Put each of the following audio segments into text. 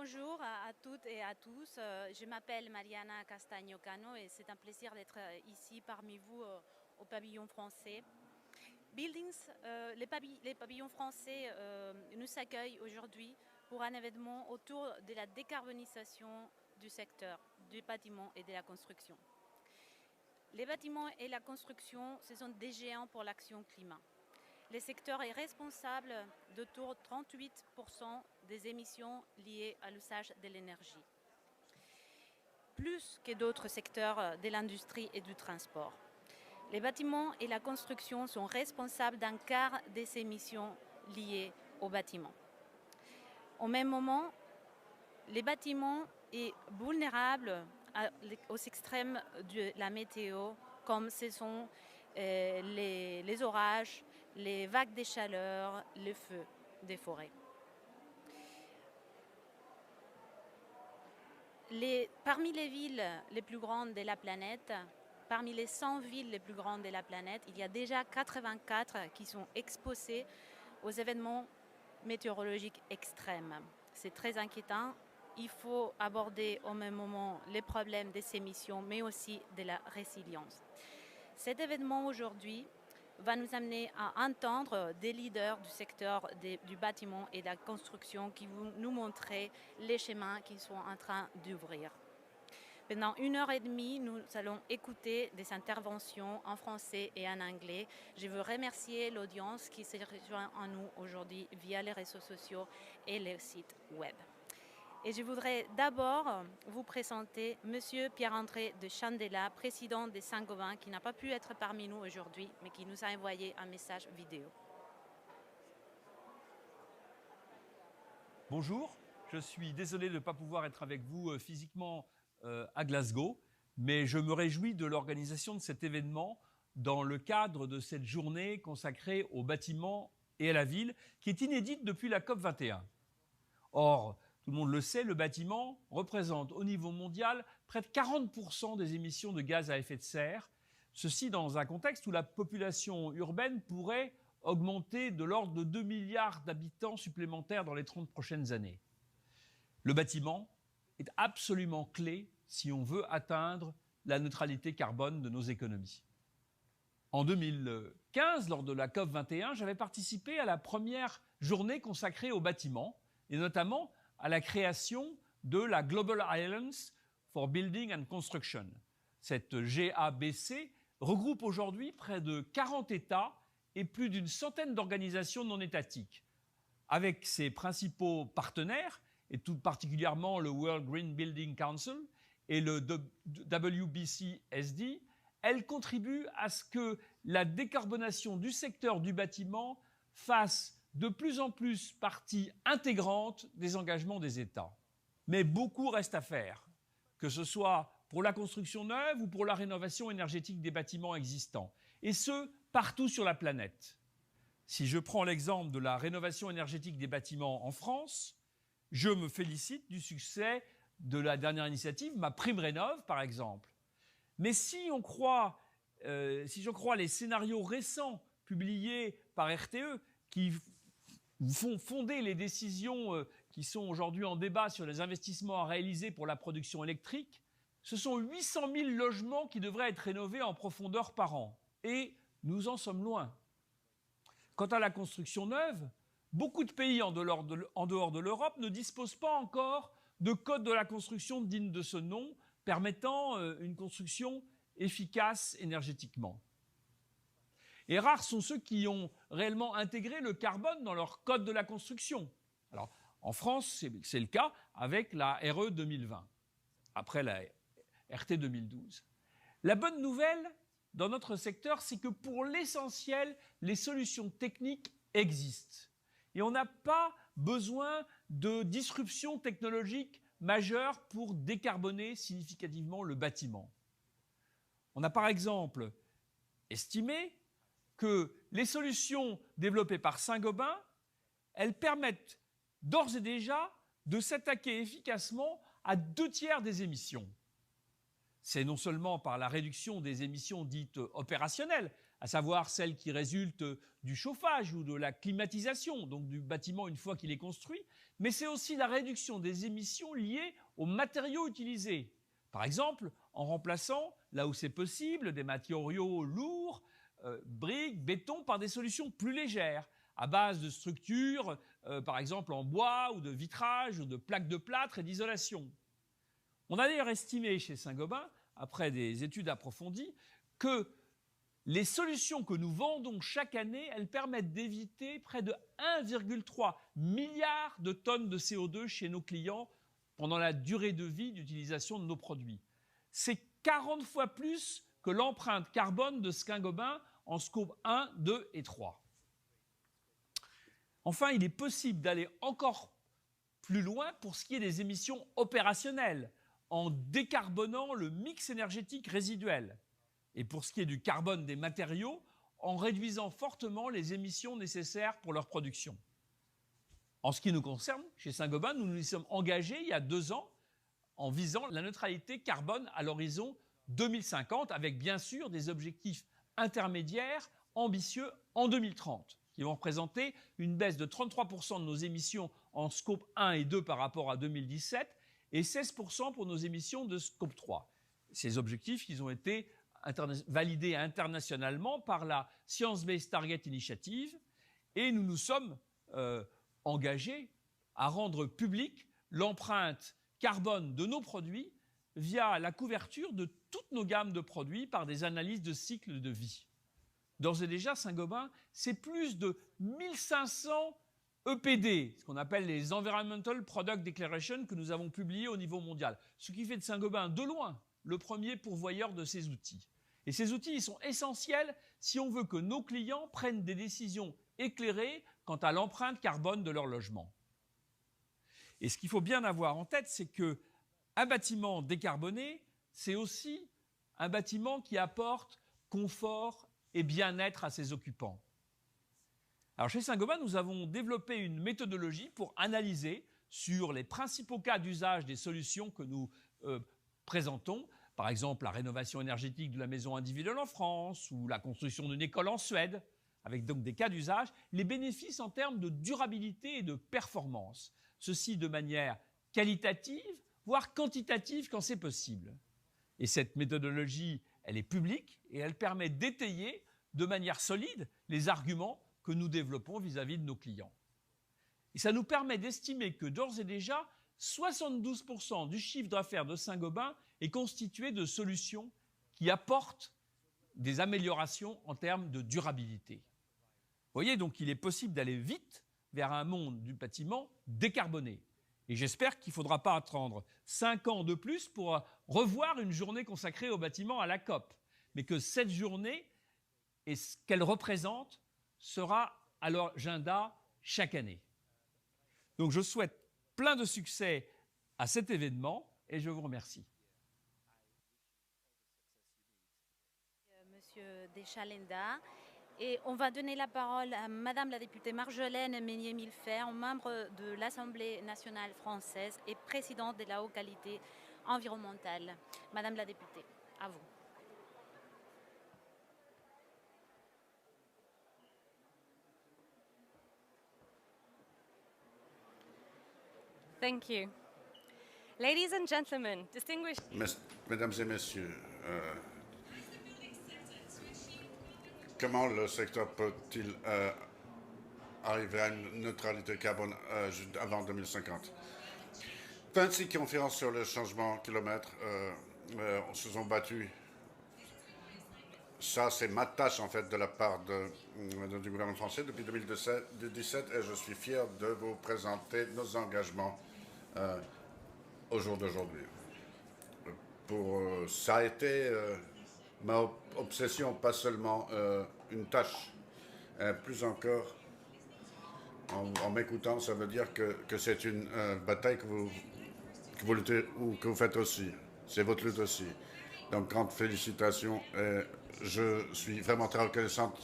Bonjour à toutes et à tous. Je m'appelle Mariana Castagno-Cano et c'est un plaisir d'être ici parmi vous au pavillon français. Buildings, les pavillons français nous accueillent aujourd'hui pour un événement autour de la décarbonisation du secteur du bâtiment et de la construction. Les bâtiments et la construction, ce sont des géants pour l'action climat. Le secteur est responsable d'autour de 38% des émissions liées à l'usage de l'énergie, plus que d'autres secteurs de l'industrie et du transport. Les bâtiments et la construction sont responsables d'un quart des émissions liées aux bâtiments. Au même moment, les bâtiments sont vulnérables aux extrêmes de la météo, comme ce sont les orages, les vagues de chaleur, le feu des forêts. Parmi les villes les plus grandes de la planète, parmi les 100 villes les plus grandes de la planète, il y a déjà 84 qui sont exposées aux événements météorologiques extrêmes. C'est très inquiétant. Il faut aborder au même moment les problèmes des émissions, mais aussi de la résilience. Cet événement aujourd'hui va nous amener à entendre des leaders du secteur du bâtiment et de la construction qui vont nous montrer les chemins qu'ils sont en train d'ouvrir. Pendant 1 heure et demie, nous allons écouter des interventions en français et en anglais. Je veux remercier l'audience qui s'est rejointe à nous aujourd'hui via les réseaux sociaux et le site web. Et je voudrais d'abord vous présenter Monsieur Pierre-André de Chandela, président de Saint-Gobain, qui n'a pas pu être parmi nous aujourd'hui, mais qui nous a envoyé un message vidéo. Bonjour, je suis désolé de ne pas pouvoir être avec vous physiquement à Glasgow, mais je me réjouis de l'organisation de cet événement dans le cadre de cette journée consacrée aux bâtiments et à la ville, qui est inédite depuis la COP 21. Or, tout le monde le sait, le bâtiment représente au niveau mondial près de 40% des émissions de gaz à effet de serre, ceci dans un contexte où la population urbaine pourrait augmenter de l'ordre de 2 milliards d'habitants supplémentaires dans les 30 prochaines années. Le bâtiment est absolument clé si on veut atteindre la neutralité carbone de nos économies. En 2015, lors de la COP 21, j'avais participé à la première journée consacrée au bâtiment et notamment à la création de la Global Alliance for Building and Construction. Cette GABC regroupe aujourd'hui près de 40 États et plus d'une centaine d'organisations non étatiques. Avec ses principaux partenaires, et tout particulièrement le World Green Building Council et le WBCSD, elle contribue à ce que la décarbonation du secteur du bâtiment fasse de plus en plus partie intégrante des engagements des États. Mais beaucoup reste à faire, que ce soit pour la construction neuve ou pour la rénovation énergétique des bâtiments existants, et ce, partout sur la planète. Si je prends l'exemple de la rénovation énergétique des bâtiments en France, je me félicite du succès de la dernière initiative, MaPrimeRénov' par exemple. Mais si je crois les scénarios récents publiés par RTE, qui font fonder les décisions qui sont aujourd'hui en débat sur les investissements à réaliser pour la production électrique, ce sont 800 000 logements qui devraient être rénovés en profondeur par an. Et nous en sommes loin. Quant à la construction neuve, beaucoup de pays en dehors de l'Europe ne disposent pas encore de code de la construction digne de ce nom, permettant une construction efficace énergétiquement. Et rares sont ceux qui ont réellement intégré le carbone dans leur code de la construction. Alors, en France, c'est le cas avec la RE 2020, après la RT 2012. La bonne nouvelle dans notre secteur, c'est que pour l'essentiel, les solutions techniques existent. Et on n'a pas besoin de disruption technologique majeure pour décarboner significativement le bâtiment. On a par exemple estimé que les solutions développées par Saint-Gobain, elles permettent d'ores et déjà de s'attaquer efficacement à 2/3 des émissions. C'est non seulement par la réduction des émissions dites opérationnelles, à savoir celles qui résultent du chauffage ou de la climatisation, donc du bâtiment une fois qu'il est construit, mais c'est aussi la réduction des émissions liées aux matériaux utilisés. Par exemple, en remplaçant, là où c'est possible, des matériaux lourds, briques, béton, par des solutions plus légères, à base de structures, par exemple en bois ou de vitrage ou de plaques de plâtre et d'isolation. On a d'ailleurs estimé chez Saint-Gobain, après des études approfondies, que les solutions que nous vendons chaque année, elles permettent d'éviter près de 1,3 milliard de tonnes de CO2 chez nos clients pendant la durée de vie d'utilisation de nos produits. C'est 40 fois plus que l'empreinte carbone de Saint-Gobain en scope 1, 2 et 3. Enfin, il est possible d'aller encore plus loin pour ce qui est des émissions opérationnelles, en décarbonant le mix énergétique résiduel. Et pour ce qui est du carbone des matériaux, en réduisant fortement les émissions nécessaires pour leur production. En ce qui nous concerne, chez Saint-Gobain, nous nous y sommes engagés il y a 2 ans en visant la neutralité carbone à l'horizon 2050, avec bien sûr des objectifs intermédiaires ambitieux en 2030, qui vont représenter une baisse de 33% de nos émissions en scope 1 et 2 par rapport à 2017 et 16% pour nos émissions de scope 3. Ces objectifs, ils ont été validés internationalement par la Science Based Target Initiative et nous nous sommes engagés à rendre publique l'empreinte carbone de nos produits via la couverture de toutes nos gammes de produits par des analyses de cycle de vie. D'ores et déjà, Saint-Gobain, c'est plus de 1500 EPD, ce qu'on appelle les Environmental Product Declaration, que nous avons publiés au niveau mondial. Ce qui fait de Saint-Gobain, de loin, le premier pourvoyeur de ces outils. Et ces outils, ils sont essentiels si on veut que nos clients prennent des décisions éclairées quant à l'empreinte carbone de leur logement. Et ce qu'il faut bien avoir en tête, c'est qu'un bâtiment décarboné, c'est aussi un bâtiment qui apporte confort et bien-être à ses occupants. Alors chez Saint-Gobain, nous avons développé une méthodologie pour analyser sur les principaux cas d'usage des solutions que nous présentons, par exemple la rénovation énergétique de la maison individuelle en France ou la construction d'une école en Suède, avec donc des cas d'usage, les bénéfices en termes de durabilité et de performance. Ceci de manière qualitative, voire quantitative quand c'est possible. Et cette méthodologie, elle est publique et elle permet d'étayer de manière solide les arguments que nous développons vis-à-vis de nos clients. Et ça nous permet d'estimer que d'ores et déjà, 72% du chiffre d'affaires de Saint-Gobain est constitué de solutions qui apportent des améliorations en termes de durabilité. Vous voyez, donc il est possible d'aller vite vers un monde du bâtiment décarboné. Et j'espère qu'il ne faudra pas attendre 5 ans de plus pour revoir une journée consacrée au bâtiment à la COP, mais que cette journée et ce qu'elle représente sera à l'agenda chaque année. Donc je souhaite plein de succès à cet événement et je vous remercie. Monsieur Deschalenda. Et on va donner la parole à Madame la députée Marjolaine Meunier-Millefert, membre de l'Assemblée nationale française et présidente de la haute qualité environnementale. Madame la députée, à vous. Thank you. Ladies and gentlemen, distinguished... Mesdames et messieurs, comment le secteur peut-il arriver à une neutralité carbone avant 2050? 26 conférences sur le changement kilomètre se sont battues. Ça, c'est ma tâche, en fait, de la part du gouvernement français depuis 2017 et je suis fier de vous présenter nos engagements au jour d'aujourd'hui. Ça a été ma obsession, pas seulement une tâche. Plus encore, en m'écoutant, ça veut dire que c'est une bataille que vous luttez ou que vous faites aussi. C'est votre lutte aussi. Donc, grande félicitations. Je suis vraiment très reconnaissante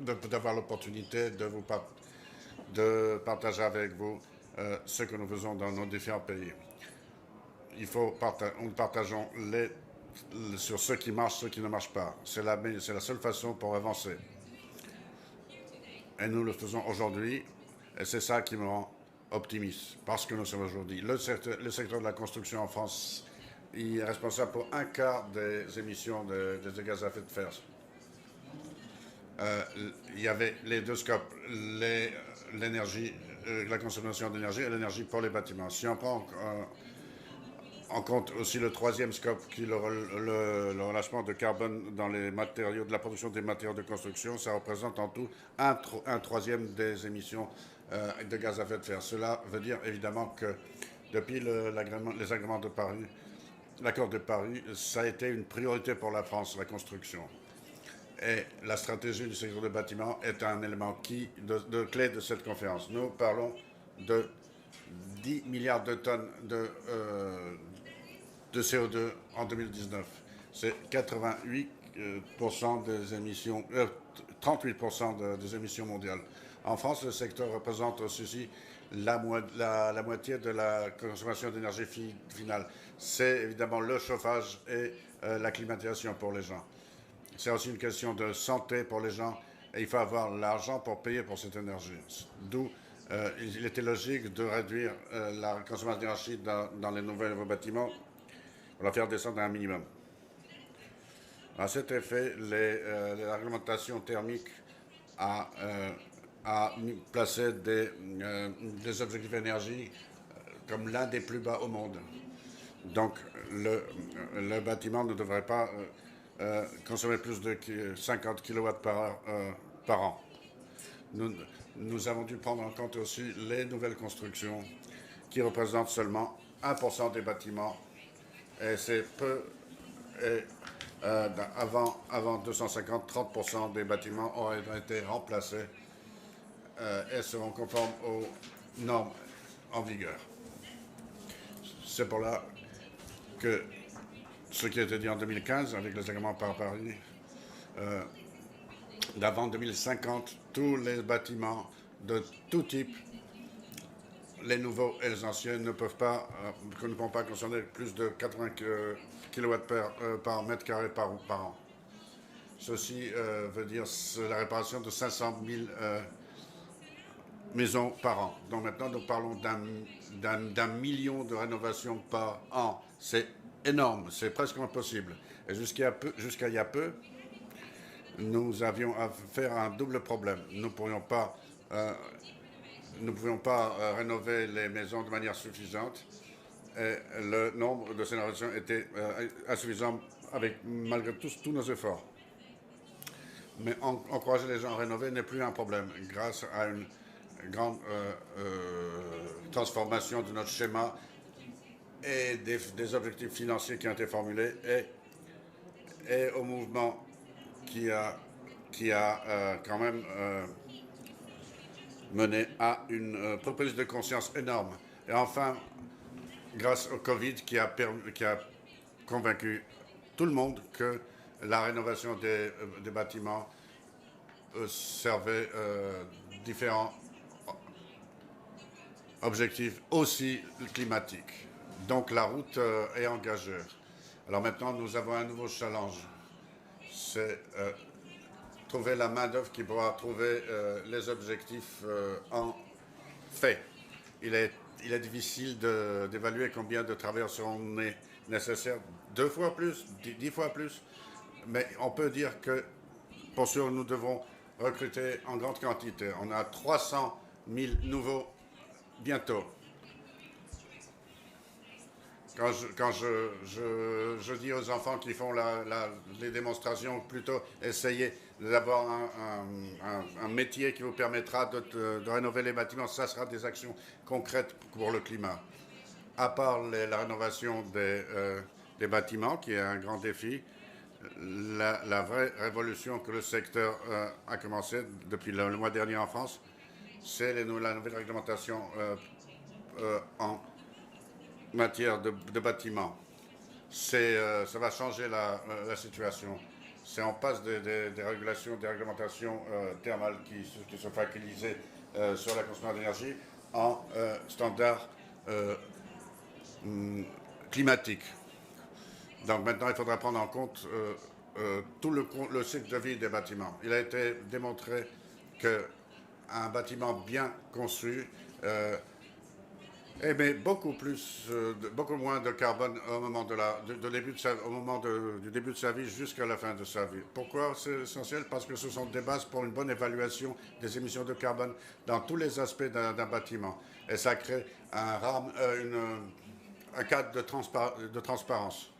d'avoir l'opportunité de partager avec vous ce que nous faisons dans nos différents pays. Nous partageons sur ce qui marche, ce qui ne marche pas. C'est la seule façon pour avancer. Et nous le faisons aujourd'hui, et c'est ça qui me rend optimiste, parce que nous sommes aujourd'hui. Le secteur de la construction en France, il est responsable pour un quart des émissions de gaz à effet de serre. Il y avait les deux scopes, l'énergie, la consommation d'énergie et l'énergie pour les bâtiments. Si on prend en compte aussi le troisième scope, qui est le relâchement de carbone dans les matériaux, de la production des matériaux de construction, ça représente en tout un troisième des émissions de gaz à effet de serre. Cela veut dire évidemment que depuis les agréments de Paris, l'accord de Paris, ça a été une priorité pour la France, la construction. Et la stratégie du secteur du bâtiment est un élément de clé de cette conférence. Nous parlons de 10 milliards de tonnes de CO2 en 2019. C'est 88% des émissions, 38% des émissions mondiales. En France, le secteur représente aussi la moitié de la consommation d'énergie finale. C'est évidemment le chauffage et la climatisation pour les gens. C'est aussi une question de santé pour les gens et il faut avoir l'argent pour payer pour cette énergie. D'où il était logique de réduire la consommation d'énergie dans les nouveaux bâtiments pour la faire descendre à un minimum. À cet effet, la réglementation thermique a placé des objectifs d'énergie comme l'un des plus bas au monde. Donc le bâtiment ne devrait pas consommer plus de 50 kW par an. Nous avons dû prendre en compte aussi les nouvelles constructions qui représentent seulement 1% des bâtiments. Et c'est peu. Et, avant 250, 30% des bâtiments auraient été remplacés et seront conformes aux normes en vigueur. C'est pour là que ce qui a été dit en 2015 avec les agréments par Paris, d'avant 2050, tous les bâtiments de tout type, les nouveaux et les anciens, ne pourront pas consommer plus de 80 kW par mètre carré par an. Ceci veut dire la réparation de 500 000 maisons par an. Donc maintenant, nous parlons d'un million de rénovations par an. C'est énorme, c'est presque impossible. Et jusqu'à il y a peu, nous avions à faire un double problème. Nous ne pouvions pas rénover les maisons de manière suffisante. Et le nombre de ces rénovations était insuffisant malgré tous nos efforts. Mais encourager les gens à rénover n'est plus un problème grâce à une grande transformation de notre schéma et des objectifs financiers qui ont été formulés et au mouvement qui a quand même mené à une prise de conscience énorme. Et enfin, grâce au Covid qui a convaincu tout le monde que la rénovation des bâtiments servait différents objectifs aussi climatiques. Donc la route est engagée. Alors maintenant, nous avons un nouveau challenge. C'est trouver la main-d'œuvre qui pourra trouver les objectifs en fait. Il est difficile d'évaluer combien de travailleurs seront nécessaires, 2 fois plus, 10 fois plus, mais on peut dire que pour sûr, nous devons recruter en grande quantité. On a 300 000 nouveaux bientôt. Quand je dis aux enfants qui font les démonstrations, plutôt essayez d'avoir un métier qui vous permettra de rénover les bâtiments, ça sera des actions concrètes pour le climat. À part la rénovation des bâtiments, qui est un grand défi, la vraie révolution que le secteur a commencé depuis le mois dernier en France, c'est la nouvelle réglementation en matière de bâtiments. Ça va changer la situation. On passe des régulations, des réglementations thermales qui sont focalisées sur la consommation d'énergie en standards climatiques. Donc maintenant, il faudra prendre en compte tout le cycle de vie des bâtiments. Il a été démontré qu'un bâtiment bien conçu émet beaucoup moins de carbone au moment au moment du début de sa vie jusqu'à la fin de sa vie. Pourquoi c'est essentiel? Parce que ce sont des bases pour une bonne évaluation des émissions de carbone dans tous les aspects d'un bâtiment. Et ça crée un cadre de transparence.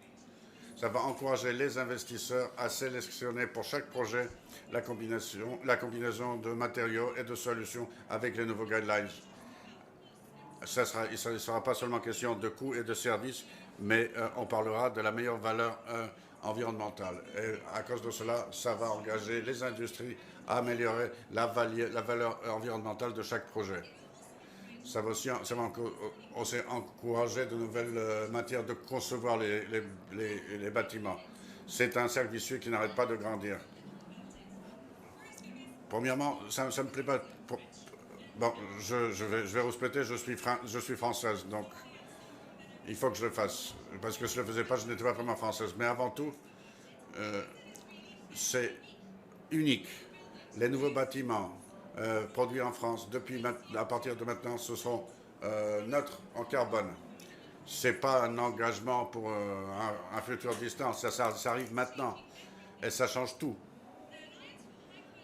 Ça va encourager les investisseurs à sélectionner pour chaque projet la combinaison de matériaux et de solutions avec les nouveaux guidelines. Il ne sera pas seulement question de coûts et de services, mais on parlera de la meilleure valeur environnementale. Et à cause de cela, ça va engager les industries à améliorer la valeur environnementale de chaque projet. Ça va aussi encourager de nouvelles matières de concevoir les bâtiments. C'est un cercle vicieux qui n'arrête pas de grandir. Premièrement, ça ne me plaît pas. Bon, je vais respecter, je suis française, donc il faut que je le fasse. Parce que si je ne le faisais pas, je n'étais pas vraiment française. Mais avant tout, c'est unique. Les nouveaux bâtiments produits en France, à partir de maintenant, ce sont neutres en carbone. Ce n'est pas un engagement pour un futur distant, ça arrive maintenant. Et ça change tout.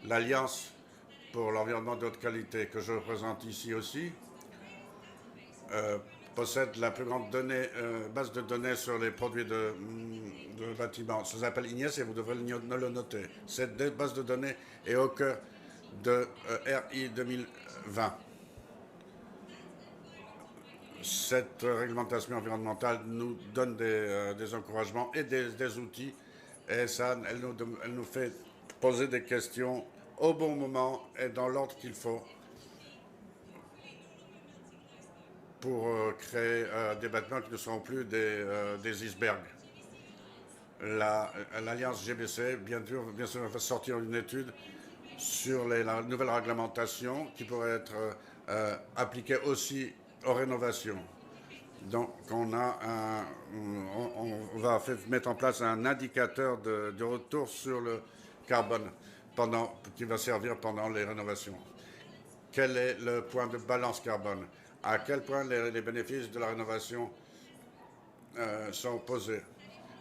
L'Alliance pour l'environnement de haute qualité, que je représente ici aussi, possède la plus grande base de données sur les produits de bâtiments. Ça s'appelle IGNIS et vous devrez le noter. Cette base de données est au cœur de RI 2020. Cette réglementation environnementale nous donne des encouragements et des outils, et ça, elle nous fait poser des questions au bon moment et dans l'ordre qu'il faut pour créer des bâtiments qui ne seront plus des icebergs. L'Alliance GBC, bien sûr, va sortir une étude sur la nouvelle réglementation qui pourrait être appliquée aussi aux rénovations. Donc, on va mettre en place un indicateur de retour sur le carbone qui va servir pendant les rénovations. Quel est le point de balance carbone? À quel point les bénéfices de la rénovation sont posés?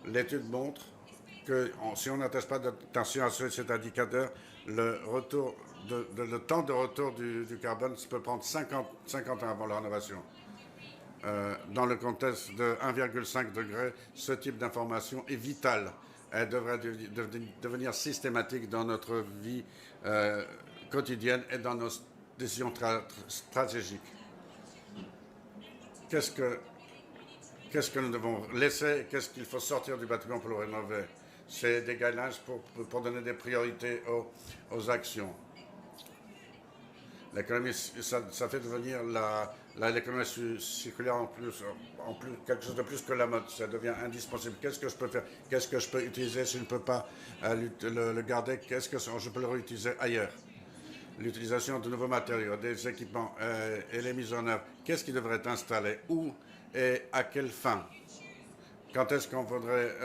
L'étude montre que si on n'attache pas d'attention à cet indicateur, le temps de retour du carbone peut prendre 50 ans avant la rénovation. Dans le contexte de 1,5 degré, ce type d'information est vital. Elle devrait devenir systématique dans notre vie quotidienne et dans nos décisions stratégiques. Qu'est-ce que nous devons laisser? Qu'est-ce qu'il faut sortir du bâtiment pour le rénover? C'est des guidelines pour donner des priorités aux actions. L'économie, ça fait devenir l'économie circulaire en plus quelque chose de plus que la mode. Ça devient indispensable. Qu'est-ce que je peux faire? Qu'est-ce que je peux utiliser si je ne peux pas le garder? Qu'est-ce que je peux le réutiliser ailleurs? L'utilisation de nouveaux matériaux, des équipements et les mises en œuvre. Qu'est-ce qui devrait être installé? Où et à quelle fin? Quand est-ce qu'on voudrait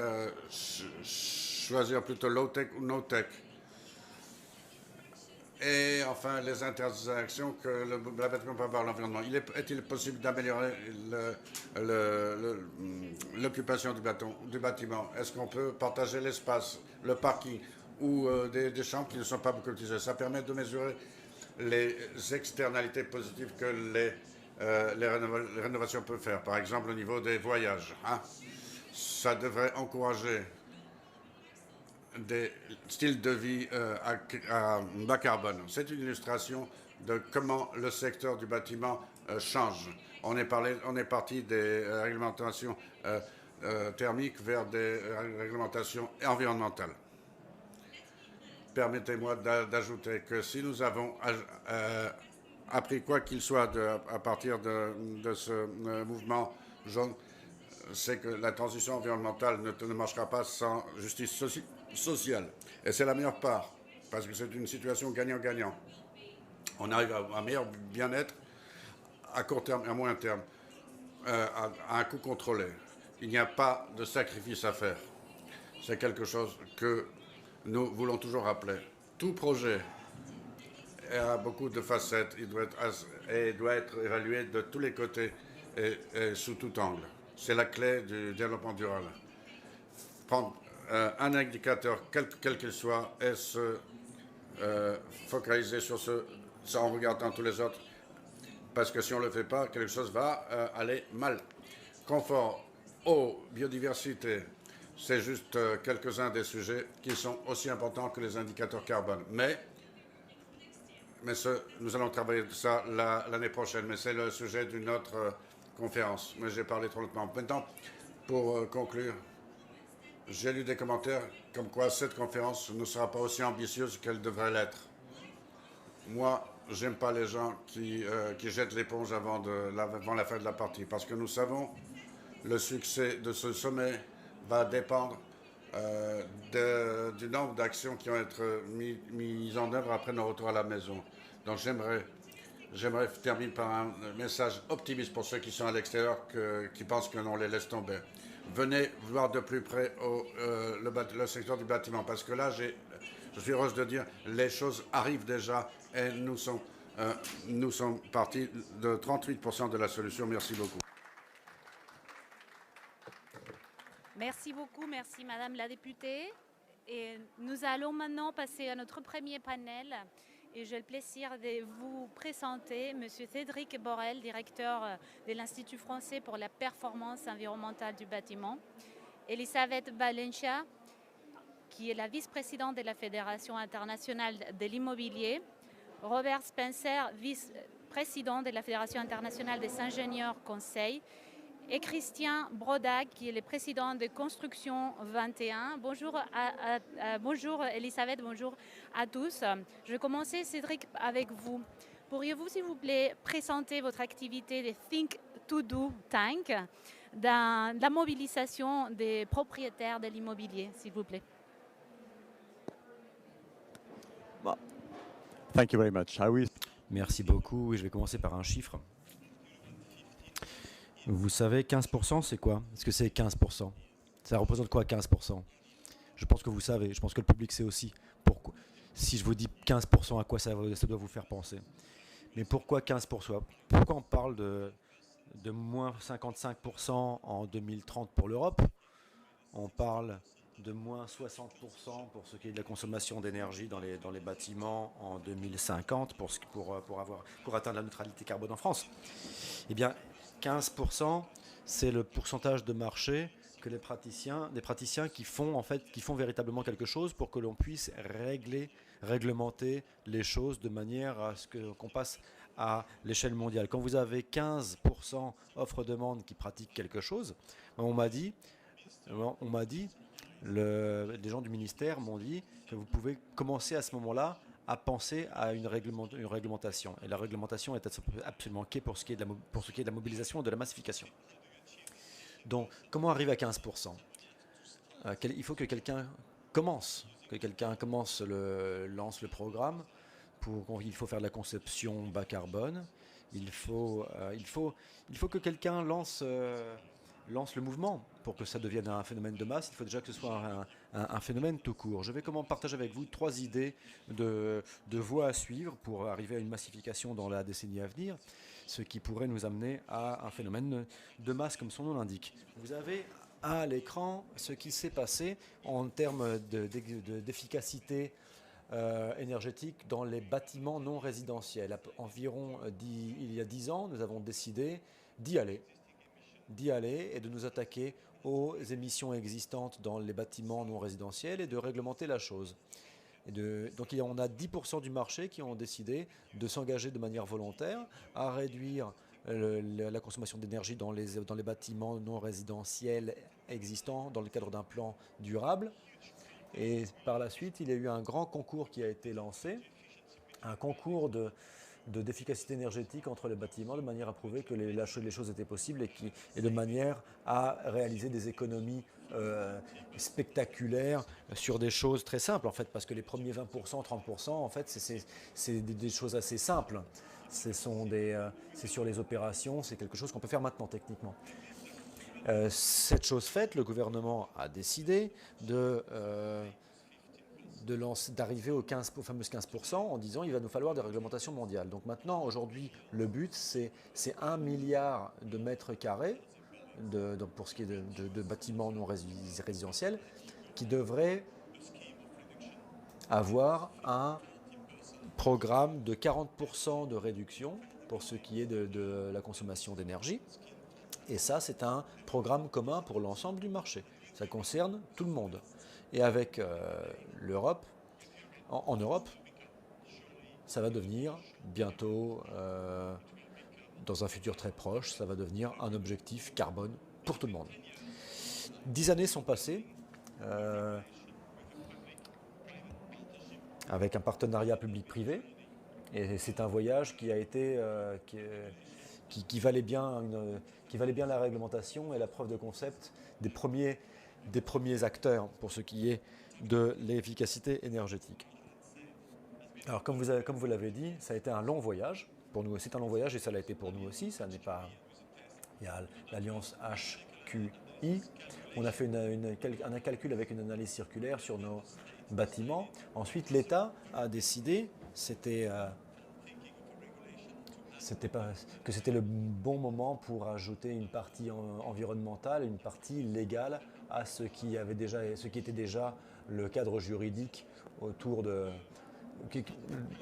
choisir plutôt low-tech ou no-tech? Et enfin, les interactions que le bâtiment peut avoir à l'environnement. Est-il possible d'améliorer l'occupation du bâtiment? Est-ce qu'on peut partager l'espace, le parking ou des chambres qui ne sont pas beaucoup utilisées? Ça permet de mesurer les externalités positives que les rénovations peuvent faire. Par exemple, au niveau des voyages. Ça devrait encourager des styles de vie à bas carbone. C'est une illustration de comment le secteur du bâtiment change. On est parti des réglementations thermiques vers des réglementations environnementales. Permettez-moi d'ajouter que si nous avons appris quoi qu'il soit à partir de ce mouvement jaune, c'est que la transition environnementale ne marchera pas sans justice sociale. Et c'est la meilleure part, parce que c'est une situation gagnant-gagnant. On arrive à un meilleur bien-être à court terme et à moyen terme, à un coût contrôlé. il n'y a pas de sacrifice à faire. C'est quelque chose que nous voulons toujours rappeler. Tout projet a beaucoup de facettes, il doit être évalué de tous les côtés et sous tout angle. C'est la clé du développement durable. Prendre un indicateur, quel qu'il soit, et se focaliser sur ça en regardant tous les autres. Parce que si on ne le fait pas, quelque chose va aller mal. Confort, eau, biodiversité, c'est juste quelques-uns des sujets qui sont aussi importants que les indicateurs carbone. Mais nous allons travailler de ça l'année prochaine, mais c'est le sujet d'une autre conférence. Mais j'ai parlé trop longtemps. Maintenant, pour conclure, j'ai lu des commentaires comme quoi cette conférence ne sera pas aussi ambitieuse qu'elle devrait l'être. Moi, j'aime pas les gens qui jettent l'éponge avant la fin de la partie, parce que nous savons le succès de ce sommet va dépendre du nombre d'actions qui vont être mises en œuvre après nos retours à la maison. Donc j'aimerais terminer par un message optimiste pour ceux qui sont à l'extérieur, qui pensent que l'on les laisse tomber. Venez voir de plus près le secteur du bâtiment, parce que là, je suis heureuse de dire, les choses arrivent déjà et nous sommes partis de 38% de la solution. Merci beaucoup. Merci beaucoup, merci Madame la députée. Et nous allons maintenant passer à notre premier panel. Et j'ai le plaisir de vous présenter Monsieur Cédric Borel, directeur de l'Institut français pour la performance environnementale du bâtiment. Elisabeth Valencia, qui est la vice-présidente de la Fédération internationale de l'immobilier. Robert Spencer, vice-président de la Fédération internationale des ingénieurs conseils. Et Christian Brodag, qui est le président de Construction 21. Bonjour, bonjour Elisabeth, bonjour à tous. Je vais commencer, Cédric, avec vous. Pourriez-vous, s'il vous plaît, présenter votre activité de Think to Do Tank dans la mobilisation des propriétaires de l'immobilier, s'il vous plaît? Thank you very much. Merci beaucoup. Je vais commencer par un chiffre. Vous savez, 15%, c'est quoi? Est-ce que c'est 15%? Ça représente quoi, 15%? Je pense que vous savez. Je pense que le public sait aussi. Pourquoi. Si je vous dis 15%, à quoi ça doit vous faire penser? Mais pourquoi 15%? Pourquoi on parle de moins 55% en 2030 pour l'Europe? On parle de moins 60% pour ce qui est de la consommation d'énergie dans les bâtiments en 2050 pour atteindre la neutralité carbone en France. Eh bien, 15%, c'est le pourcentage de marché que des praticiens qui font véritablement quelque chose pour que l'on puisse réglementer les choses de manière à ce qu'on passe à l'échelle mondiale. Quand vous avez 15% offre-demande qui pratiquent quelque chose, on m'a dit, les gens du ministère m'ont dit que vous pouvez commencer à ce moment-là à penser à une réglementation. Et la réglementation est absolument clé pour ce qui est de la mobilisation et de la massification. Donc, comment arriver à 15%? Il faut que quelqu'un commence, lance le programme. Il faut faire de la conception bas carbone. Il faut que quelqu'un lance le mouvement pour que ça devienne un phénomène de masse. Il faut déjà que ce soit un phénomène tout court. Je vais partager avec vous 3 idées de voies à suivre pour arriver à une massification dans la décennie à venir, ce qui pourrait nous amener à un phénomène de masse comme son nom l'indique. Vous avez à l'écran ce qui s'est passé en termes d'efficacité énergétique dans les bâtiments non résidentiels. Il y a 10 ans, nous avons décidé d'y aller et de nous attaquer aux émissions existantes dans les bâtiments non résidentiels et de réglementer la chose. Donc on a 10% du marché qui ont décidé de s'engager de manière volontaire à réduire la consommation d'énergie dans les bâtiments non résidentiels existants dans le cadre d'un plan durable. Et par la suite, il y a eu un grand concours qui a été lancé, un concours d'efficacité énergétique entre les bâtiments, de manière à prouver que les choses étaient possibles et de manière à réaliser des économies spectaculaires sur des choses très simples, en fait, parce que les premiers 20%, 30%, en fait, c'est des choses assez simples. C'est sur les opérations, c'est quelque chose qu'on peut faire maintenant techniquement. Cette chose faite, le gouvernement a décidé d'arriver aux fameux 15% en disant il va nous falloir des réglementations mondiales. Donc maintenant, aujourd'hui, le but, c'est 1 milliard de mètres carrés pour ce qui est de bâtiments non résidentiels qui devraient avoir un programme de 40% de réduction pour ce qui est de la consommation d'énergie. Et ça, c'est un programme commun pour l'ensemble du marché. Ça concerne tout le monde. Et avec l'Europe, en Europe, ça va devenir bientôt, dans un futur très proche, ça va devenir un objectif carbone pour tout le monde. 10 années sont passées avec un partenariat public-privé. Et c'est un voyage qui a été, qui valait bien la réglementation et la preuve de concept des premiers acteurs pour ce qui est de l'efficacité énergétique. Alors comme vous l'avez dit, ça a été un long voyage. Pour nous, c'est un long voyage et ça l'a été pour nous aussi. Ça n'est pas. Il y a l'alliance HQI. On a fait un calcul avec une analyse circulaire sur nos bâtiments. Ensuite, l'État a décidé, que c'était le bon moment pour ajouter une partie environnementale, une partie légale à ce qui était déjà le cadre juridique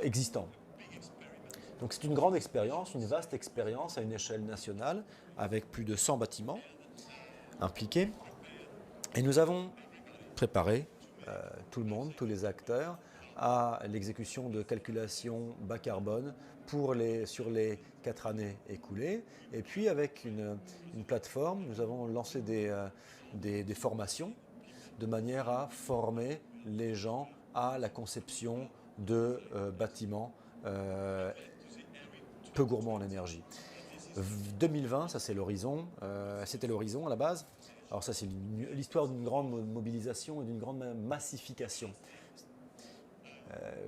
existant. Donc c'est une grande expérience, une vaste expérience à une échelle nationale avec plus de 100 bâtiments impliqués. Et nous avons préparé tout le monde, tous les acteurs, à l'exécution de calculations bas carbone sur les 4 années écoulées. Et puis avec une plateforme, nous avons lancé des formations de manière à former les gens à la conception de bâtiments peu gourmands en énergie. 2020, ça c'est l'horizon, c'était l'horizon à la base. Alors ça c'est l'histoire d'une grande mobilisation et d'une grande massification.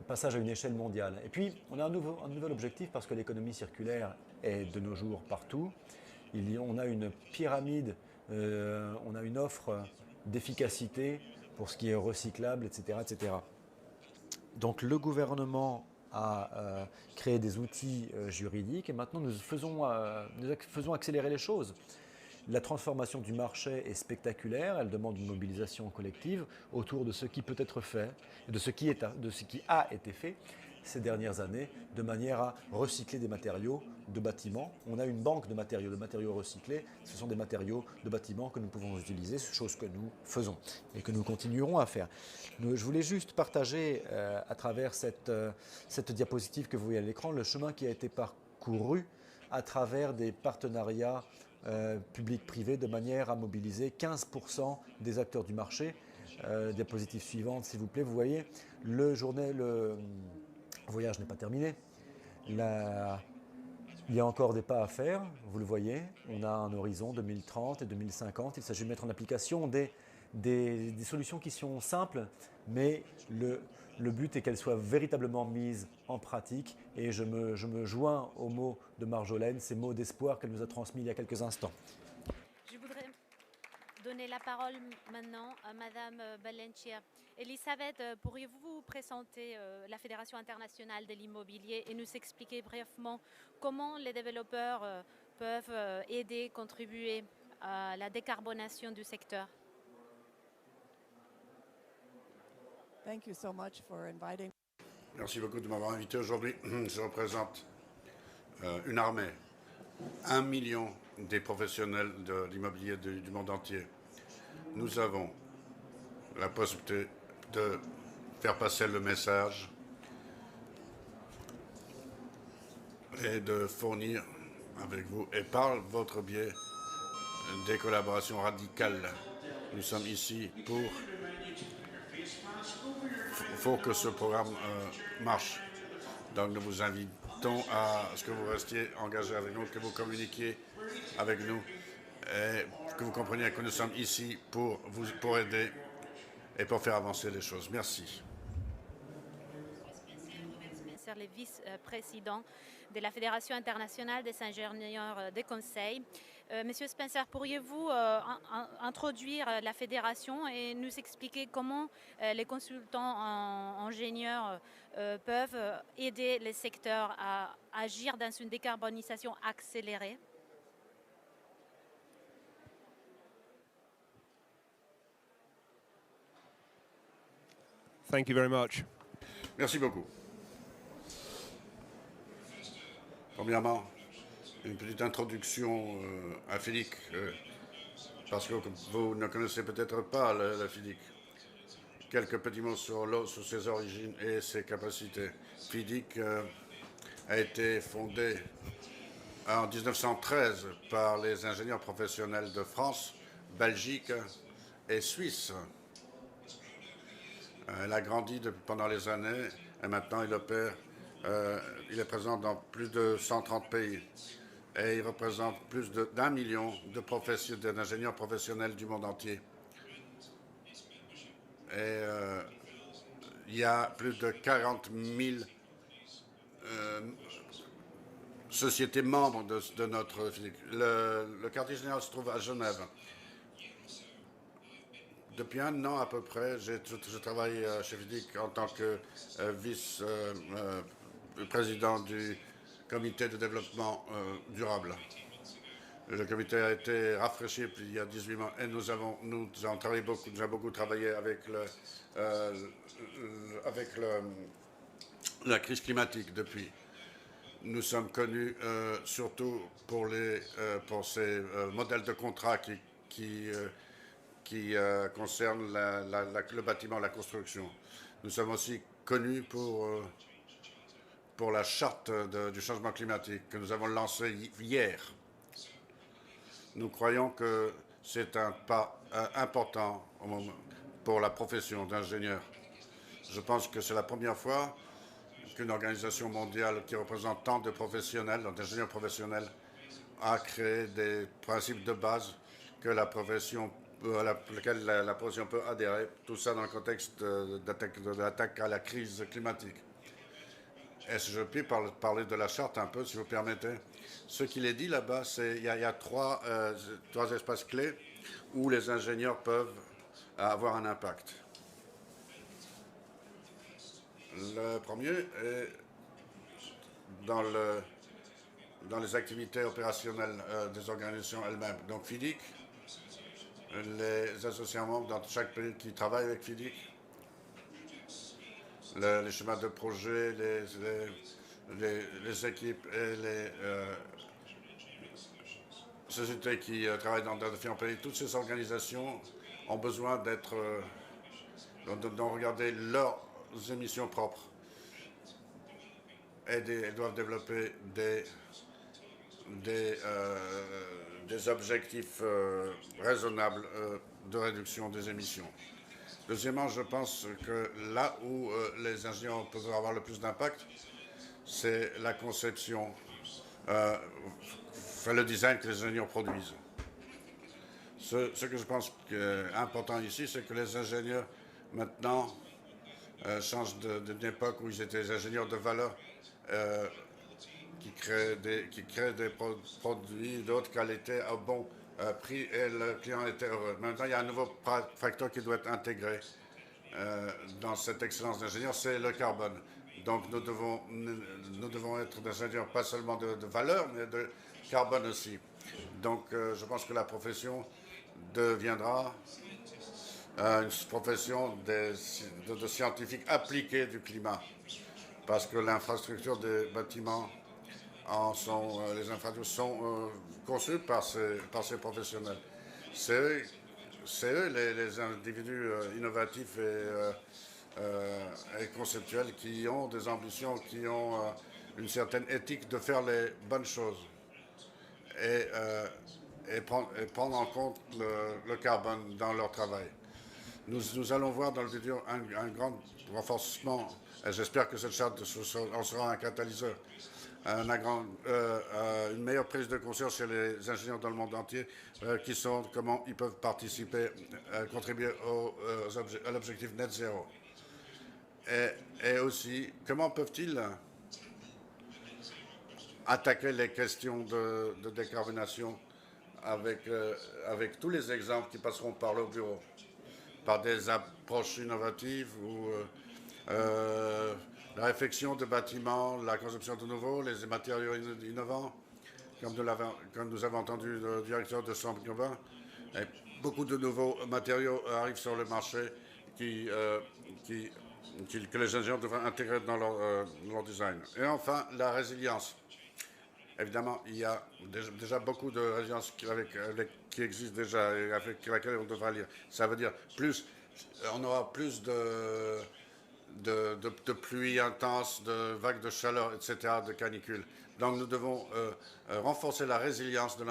Passage à une échelle mondiale. Et puis on a un nouvel objectif parce que l'économie circulaire est de nos jours partout. On a une pyramide, on a une offre d'efficacité pour ce qui est recyclable, etc., etc. Donc le gouvernement a créé des outils juridiques et maintenant nous faisons accélérer les choses. La transformation du marché est spectaculaire, elle demande une mobilisation collective autour de ce qui peut être fait, de ce qui a été fait ces dernières années, de manière à recycler des matériaux de bâtiments. On a une banque de matériaux recyclés, ce sont des matériaux de bâtiments que nous pouvons utiliser, chose que nous faisons et que nous continuerons à faire. Je voulais juste partager à travers cette diapositive que vous voyez à l'écran, le chemin qui a été parcouru à travers des partenariats public-privé de manière à mobiliser 15% des acteurs du marché. Diapositive suivante, s'il vous plaît. Vous voyez, le voyage n'est pas terminé. Il y a encore des pas à faire, vous le voyez. On a un horizon 2030 et 2050. Il s'agit de mettre en application des solutions qui sont simples, mais le but est qu'elles soient véritablement mises en pratique et je me joins aux mots de Marjolaine, ces mots d'espoir qu'elle nous a transmis il y a quelques instants. Je voudrais donner la parole maintenant à Madame Balencia. Elisabeth, pourriez-vous vous présenter la Fédération internationale de l'immobilier et nous expliquer brièvement comment les développeurs peuvent aider, contribuer à la décarbonation du secteur? Thank you so much for inviting. Merci beaucoup de m'avoir invité aujourd'hui. Je représente une armée, 1 million des professionnels de l'immobilier du monde entier. Nous avons la possibilité de faire passer le message et de fournir avec vous et par votre biais des collaborations radicales. Nous sommes ici pour que ce programme marche. Donc nous vous invitons à ce que vous restiez engagés avec nous, que vous communiquiez avec nous et que vous compreniez que nous sommes ici pour aider et pour faire avancer les choses. Merci. Spencer, le vice-président de la Fédération internationale des ingénieurs des conseils. Monsieur Spencer, pourriez-vous introduire la fédération et nous expliquer comment les consultants ingénieurs peuvent aider les secteurs à agir dans une décarbonisation accélérée? Thank you very much. Merci beaucoup. Premièrement, une petite introduction à FIDIC, parce que vous ne connaissez peut-être pas la FIDIC. Quelques petits mots sur ses origines et ses capacités. FIDIC a été fondé en 1913 par les ingénieurs professionnels de France, Belgique et Suisse. Elle a grandi pendant les années et maintenant il est présent dans plus de 130 pays et il représente plus d'1 million d'ingénieurs professionnels du monde entier. Et il y a plus de 40 000 sociétés membres de notre FIDIC. Le quartier général se trouve à Genève. Depuis 1 an à peu près, je travaille chez FIDIC en tant que vice-président du comité de développement durable. Le comité a été rafraîchi il y a 18 mois et nous avons travaillé beaucoup, beaucoup travaillé avec la crise climatique depuis. Nous sommes connus surtout pour ces modèles de contrats qui concerne le bâtiment, la construction. Nous sommes aussi connus pour la charte du changement climatique que nous avons lancée hier. Nous croyons que c'est un pas important pour la profession d'ingénieur. Je pense que c'est la première fois qu'une organisation mondiale qui représente tant de professionnels, d'ingénieurs professionnels, a créé des principes de base que la profession à laquelle la profession peut adhérer, tout ça dans le contexte de l'attaque à la crise climatique. Est-ce que je puis parler de la charte un peu, si vous permettez? Ce qu'il est dit là-bas, c'est qu'il y a trois espaces clés où les ingénieurs peuvent avoir un impact. Le premier est dans les activités opérationnelles des organisations elles-mêmes. Donc FIDIC, les associations membres dans chaque pays qui travaillent avec FIDIC, les schémas de projet, les équipes et les sociétés qui travaillent dans différents pays, toutes ces organisations ont besoin de regarder leurs émissions propres et elles doivent développer des objectifs raisonnables de réduction des émissions. Deuxièmement, je pense que là où les ingénieurs peuvent avoir le plus d'impact, c'est la conception, le design que les ingénieurs produisent. Ce que je pense important ici, c'est que les ingénieurs maintenant changent d'une époque où ils étaient des ingénieurs de valeur qui créent des produits de haute qualité à bon prix et le client était heureux. Maintenant, il y a un nouveau facteur qui doit être intégré dans cette excellence d'ingénieur, c'est le carbone. Donc nous devons être des ingénieurs pas seulement de valeur, mais de carbone aussi. Donc je pense que la profession deviendra une profession de scientifiques appliqués du climat, parce que l'infrastructure des bâtiments les infrastructures sont conçues par ces professionnels. C'est eux les individus innovatifs et conceptuels qui ont des ambitions, qui ont une certaine éthique de faire les bonnes choses et prendre en compte le carbone dans leur travail. Nous allons voir dans le futur un grand renforcement, et j'espère que cette charte en sera un catalyseur, une meilleure prise de conscience chez les ingénieurs dans le monde entier comment ils peuvent participer, contribuer à l'objectif net zéro. Et aussi, comment peuvent-ils attaquer les questions de décarbonation avec tous les exemples qui passeront par le bureau, par des approches innovatives ou la réfection de bâtiments, la conception de nouveaux, les matériaux innovants, comme nous avons entendu le directeur de Saint-Gobain. Beaucoup de nouveaux matériaux arrivent sur le marché que les ingénieurs devraient intégrer dans leur design. Et enfin, la résilience. Évidemment, il y a déjà beaucoup de résilience qui existent déjà et avec laquelle on devra lire. Ça veut dire on aura plus de pluie intense, de vagues de chaleur, etc., de canicules. Donc nous devons renforcer la résilience de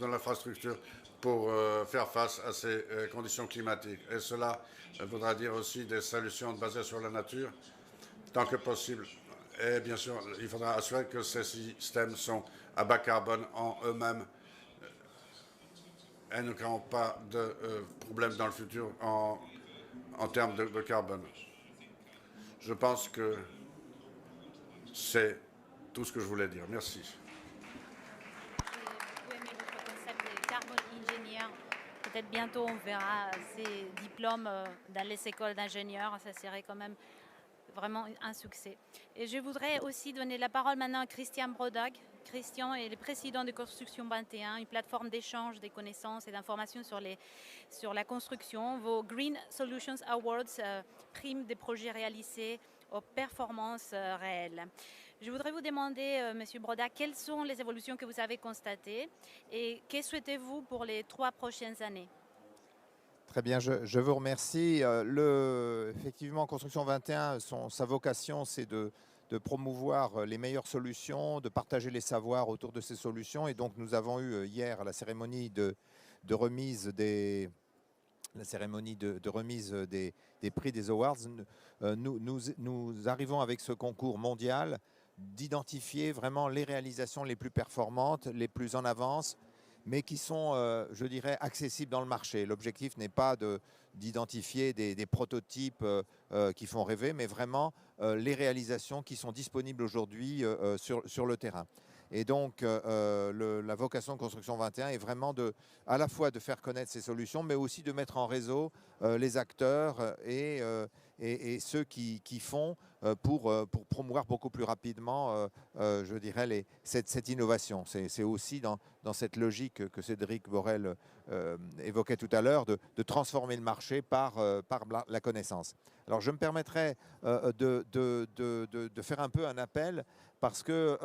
l'infrastructure pour faire face à ces conditions climatiques. Et cela voudra dire aussi des solutions basées sur la nature, tant que possible. Et bien sûr, il faudra assurer que ces systèmes sont à bas carbone en eux-mêmes et ne créeront pas de problèmes dans le futur en termes de carbone. Je pense que c'est tout ce que je voulais dire. Merci. J'ai beaucoup aimé votre concept de carbon engineer. Peut-être bientôt on verra ces diplômes dans les écoles d'ingénieurs. Ça serait quand même vraiment un succès. Et je voudrais aussi donner la parole maintenant à Christian Brodag. Christian est le président de Construction 21, une plateforme d'échange des connaissances et d'informations sur la construction. Vos Green Solutions Awards priment des projets réalisés aux performances réelles. Je voudrais vous demander, Monsieur Brodag, quelles sont les évolutions que vous avez constatées et que souhaitez-vous pour les 3 prochaines années? Très bien, je vous remercie. Effectivement, Construction 21, sa vocation, c'est de promouvoir les meilleures solutions, de partager les savoirs autour de ces solutions. Et donc, nous avons eu hier la cérémonie de remise des prix des awards. Nous arrivons avec ce concours mondial d'identifier vraiment les réalisations les plus performantes, les plus en avance, mais qui sont, je dirais, accessibles dans le marché. L'objectif n'est pas d'identifier des prototypes qui font rêver, mais vraiment les réalisations qui sont disponibles aujourd'hui sur le terrain. Et donc, la vocation de Construction 21 est vraiment à la fois de faire connaître ces solutions, mais aussi de mettre en réseau les acteurs et ceux qui font pour promouvoir beaucoup plus rapidement, je dirais, cette innovation. C'est aussi dans cette logique que Cédric Borel évoquait tout à l'heure, de transformer le marché par la connaissance. Alors, je me permettrai de faire un peu un appel parce que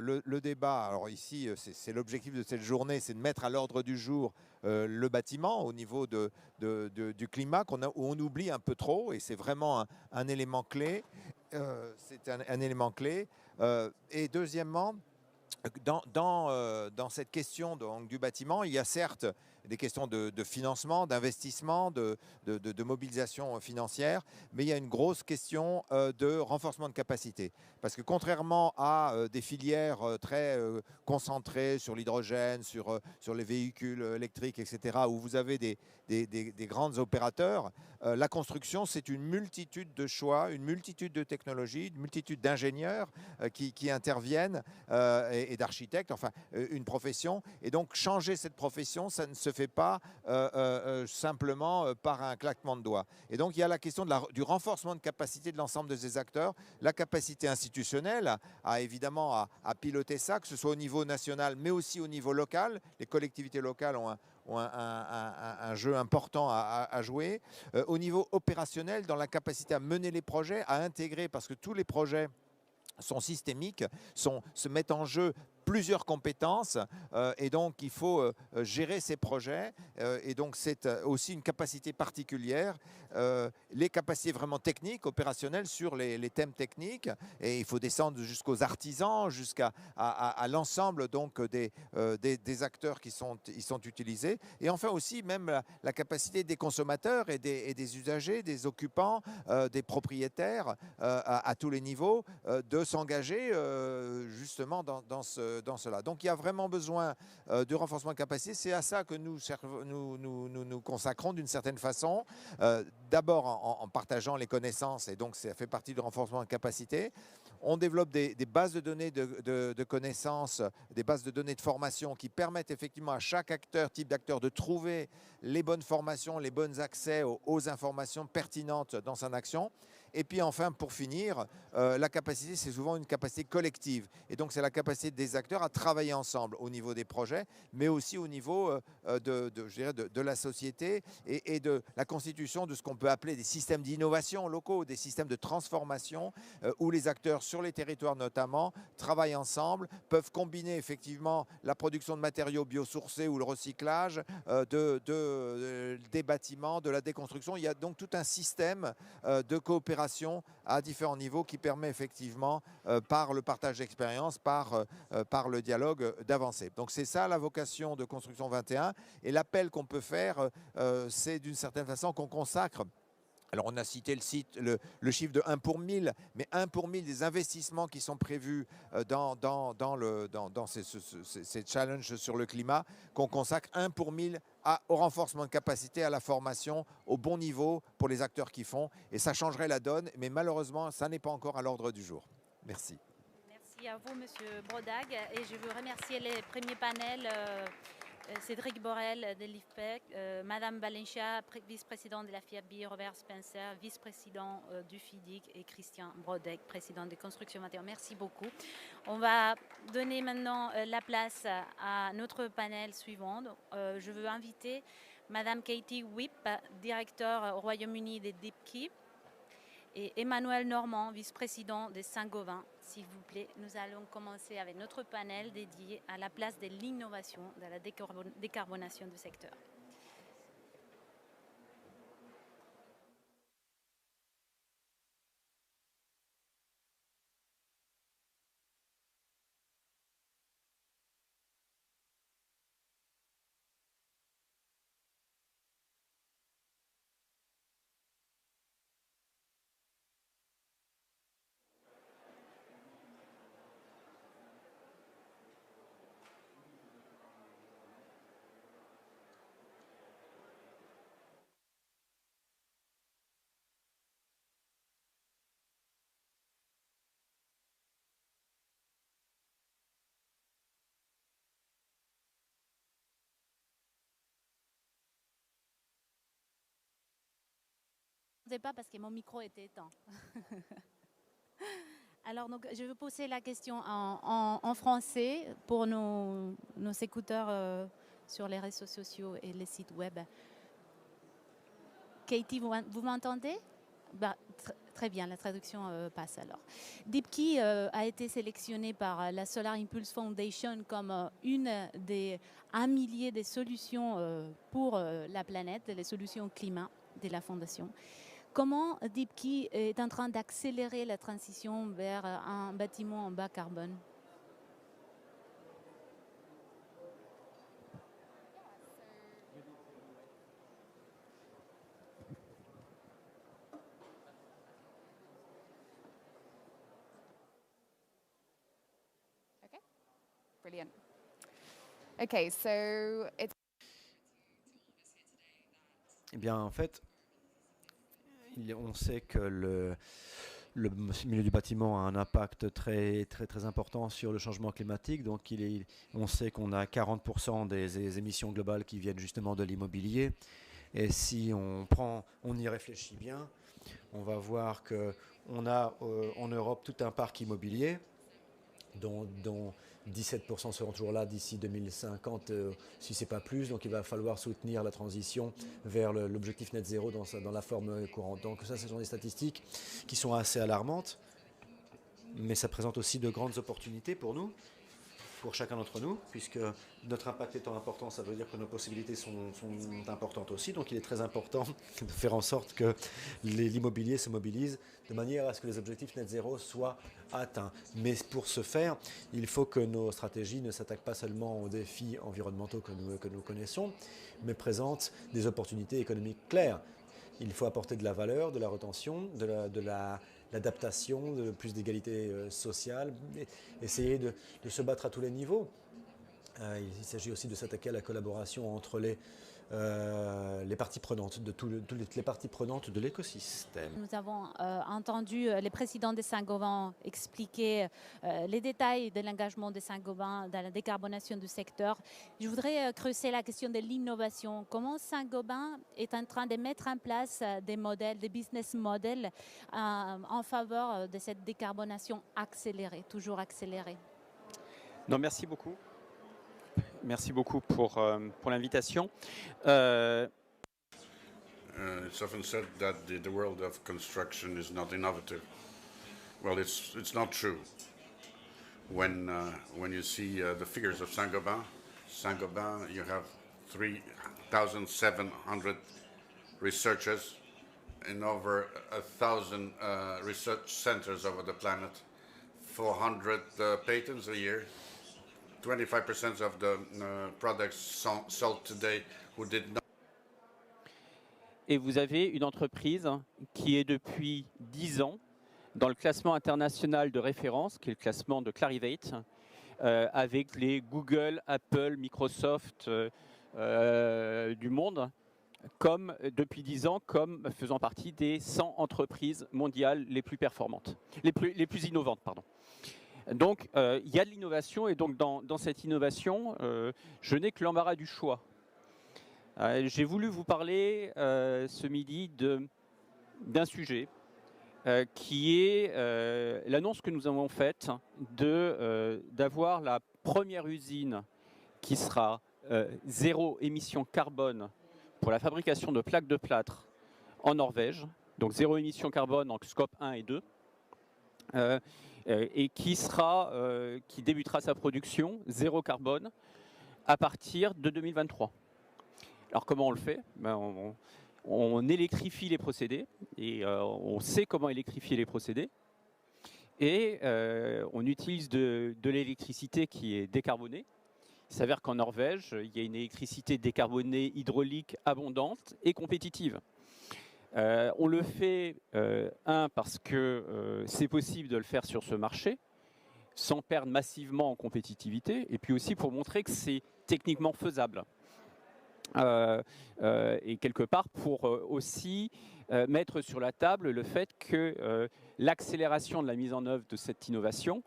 le débat, alors ici, c'est l'objectif de cette journée, c'est de mettre à l'ordre du jour le bâtiment au niveau du climat où on oublie un peu trop, et c'est vraiment un élément clé. C'est un élément clé. Et deuxièmement, dans cette question donc, du bâtiment, il y a certes des questions de financement, d'investissement, de mobilisation financière, mais il y a une grosse question de renforcement de capacité. Parce que contrairement à des filières très concentrées sur l'hydrogène, sur les véhicules électriques, etc., où vous avez des grands opérateurs, la construction, c'est une multitude de choix, une multitude de technologies, une multitude d'ingénieurs qui interviennent et d'architectes, enfin une profession. Et donc changer cette profession, ça ne se fait pas simplement par un claquement de doigts. Et donc il y a la question du renforcement de capacité de l'ensemble de ces acteurs, la capacité institutionnelle évidemment à piloter ça, que ce soit au niveau national mais aussi au niveau local. Les collectivités locales ont un jeu important à jouer. Au niveau opérationnel, dans la capacité à mener les projets, à intégrer, parce que tous les projets sont systémiques, se mettent en jeu plusieurs compétences et donc il faut gérer ces projets et donc c'est aussi une capacité particulière, les capacités vraiment techniques, opérationnelles sur les thèmes techniques, et il faut descendre jusqu'aux artisans, jusqu'à l'ensemble donc des acteurs qui sont utilisés, et enfin aussi même la capacité des consommateurs et des usagers, des occupants, des propriétaires à tous les niveaux de s'engager justement dans cela. Donc il y a vraiment besoin de renforcement de capacité. C'est à ça que nous consacrons d'une certaine façon. D'abord en partageant les connaissances, et donc ça fait partie du renforcement de capacité. On développe des bases de données de connaissances, des bases de données de formation qui permettent effectivement à chaque acteur, type d'acteur, de trouver les bonnes formations, les bons accès aux informations pertinentes dans son action. Et puis enfin, pour finir, la capacité, c'est souvent une capacité collective. Et donc, c'est la capacité des acteurs à travailler ensemble au niveau des projets, mais aussi au niveau de la société et de la constitution de ce qu'on peut appeler des systèmes d'innovation locaux, des systèmes de transformation, où les acteurs sur les territoires notamment travaillent ensemble, peuvent combiner effectivement la production de matériaux biosourcés ou le recyclage des bâtiments, de la déconstruction. Il y a donc tout un système de coopération à différents niveaux qui permet effectivement, par le partage d'expérience, par le dialogue, d'avancer. Donc c'est ça la vocation de Construction 21. Et l'appel qu'on peut faire, c'est d'une certaine façon qu'on consacre. Alors on a cité le chiffre de 1 pour 1000, mais 1 pour 1000 des investissements qui sont prévus dans ces challenges sur le climat, qu'on consacre 1 pour 1000 au renforcement de capacité, à la formation, au bon niveau pour les acteurs qui font. Et ça changerait la donne, mais malheureusement, ça n'est pas encore à l'ordre du jour. Merci. Merci à vous, Monsieur Brodag. Et je veux remercier les premiers panels. Cédric Borel de l'IFPEC, Madame Valencia, vice-présidente de la FIABI, Robert Spencer, vice-président du FIDIC et Christian Brodeck, président de Construction 21. Merci beaucoup. On va donner maintenant la place à notre panel suivant. Je veux inviter Madame Katie Whip, directeur au Royaume-Uni des DIPKI, et Emmanuel Normand, vice-président de Saint-Gobain. S'il vous plaît, nous allons commencer avec notre panel dédié à la place de l'innovation dans la décarbonation du secteur. Je ne sais pas parce que mon micro était éteint. Alors, donc, je vais poser la question en français pour nos écouteurs sur les réseaux sociaux et les sites web. Katie, vous m'entendez? Très bien, la traduction passe alors. DIPKI a été sélectionné par la Solar Impulse Foundation comme une des 1 millier de solutions pour la planète, les solutions climat de la Fondation. Comment DIPKI est en train d'accélérer la transition vers un bâtiment en bas carbone? Okay, brilliant. Okay, so it's... Eh bien, en fait, on sait que le milieu du bâtiment a un impact très important sur le changement climatique. Donc, on sait qu'on a 40% des émissions globales qui viennent justement de l'immobilier. Et si on y réfléchit bien, on va voir qu'on a en Europe tout un parc immobilier dont 17% seront toujours là d'ici 2050, si ce n'est pas plus. Donc il va falloir soutenir la transition vers l'objectif net zéro dans la forme courante. Donc ça, ce sont des statistiques qui sont assez alarmantes, mais ça présente aussi de grandes opportunités pour nous, pour chacun d'entre nous, puisque notre impact étant important, ça veut dire que nos possibilités sont importantes aussi. Donc il est très important de faire en sorte que l'immobilier se mobilise de manière à ce que les objectifs net zéro soient atteints. Mais pour ce faire, il faut que nos stratégies ne s'attaquent pas seulement aux défis environnementaux que nous connaissons, mais présentent des opportunités économiques claires. Il faut apporter de la valeur, de la retention, de l'adaptation, de plus d'égalité sociale, essayer de se battre à tous les niveaux. Il s'agit aussi de s'attaquer à la collaboration entre les parties prenantes, de toutes les parties prenantes de l'écosystème. Nous avons entendu les présidents de Saint-Gobain expliquer les détails de l'engagement de Saint-Gobain dans la décarbonation du secteur. Je voudrais creuser la question de l'innovation. Comment Saint-Gobain est en train de mettre en place des modèles, des business models en faveur de cette décarbonation accélérée, toujours accélérée? Non, merci beaucoup. Merci beaucoup pour l'invitation. It's often said that the world of construction is not innovative. Well, it's not true. When you see the figures of Saint-Gobain, you have 3,700 researchers in over 1,000 research centers over the planet, 400 patents a year. 25% of the products sold today who did not. Et vous avez une entreprise qui est depuis 10 ans dans le classement international de référence, qui est le classement de Clarivate, avec les Google, Apple, Microsoft du monde, comme depuis 10 ans, comme faisant partie des 100 entreprises mondiales les plus performantes, les plus innovantes, pardon. Donc, il y a de l'innovation, et donc dans cette innovation, je n'ai que l'embarras du choix. J'ai voulu vous parler ce midi d'un sujet qui est l'annonce que nous avons faite d'avoir la première usine qui sera zéro émission carbone pour la fabrication de plaques de plâtre en Norvège, donc zéro émission carbone en scope 1 et 2. Et qui débutera sa production zéro carbone à partir de 2023. Alors comment on le fait? On électrifie les procédés, et on sait comment électrifier les procédés, et on utilise de l'électricité qui est décarbonée. Il s'avère qu'en Norvège, il y a une électricité décarbonée hydraulique abondante et compétitive. On le fait, parce que c'est possible de le faire sur ce marché, sans perdre massivement en compétitivité, et puis aussi pour montrer que c'est techniquement faisable. Et quelque part pour aussi mettre sur la table le fait que l'accélération de la mise en œuvre de cette innovation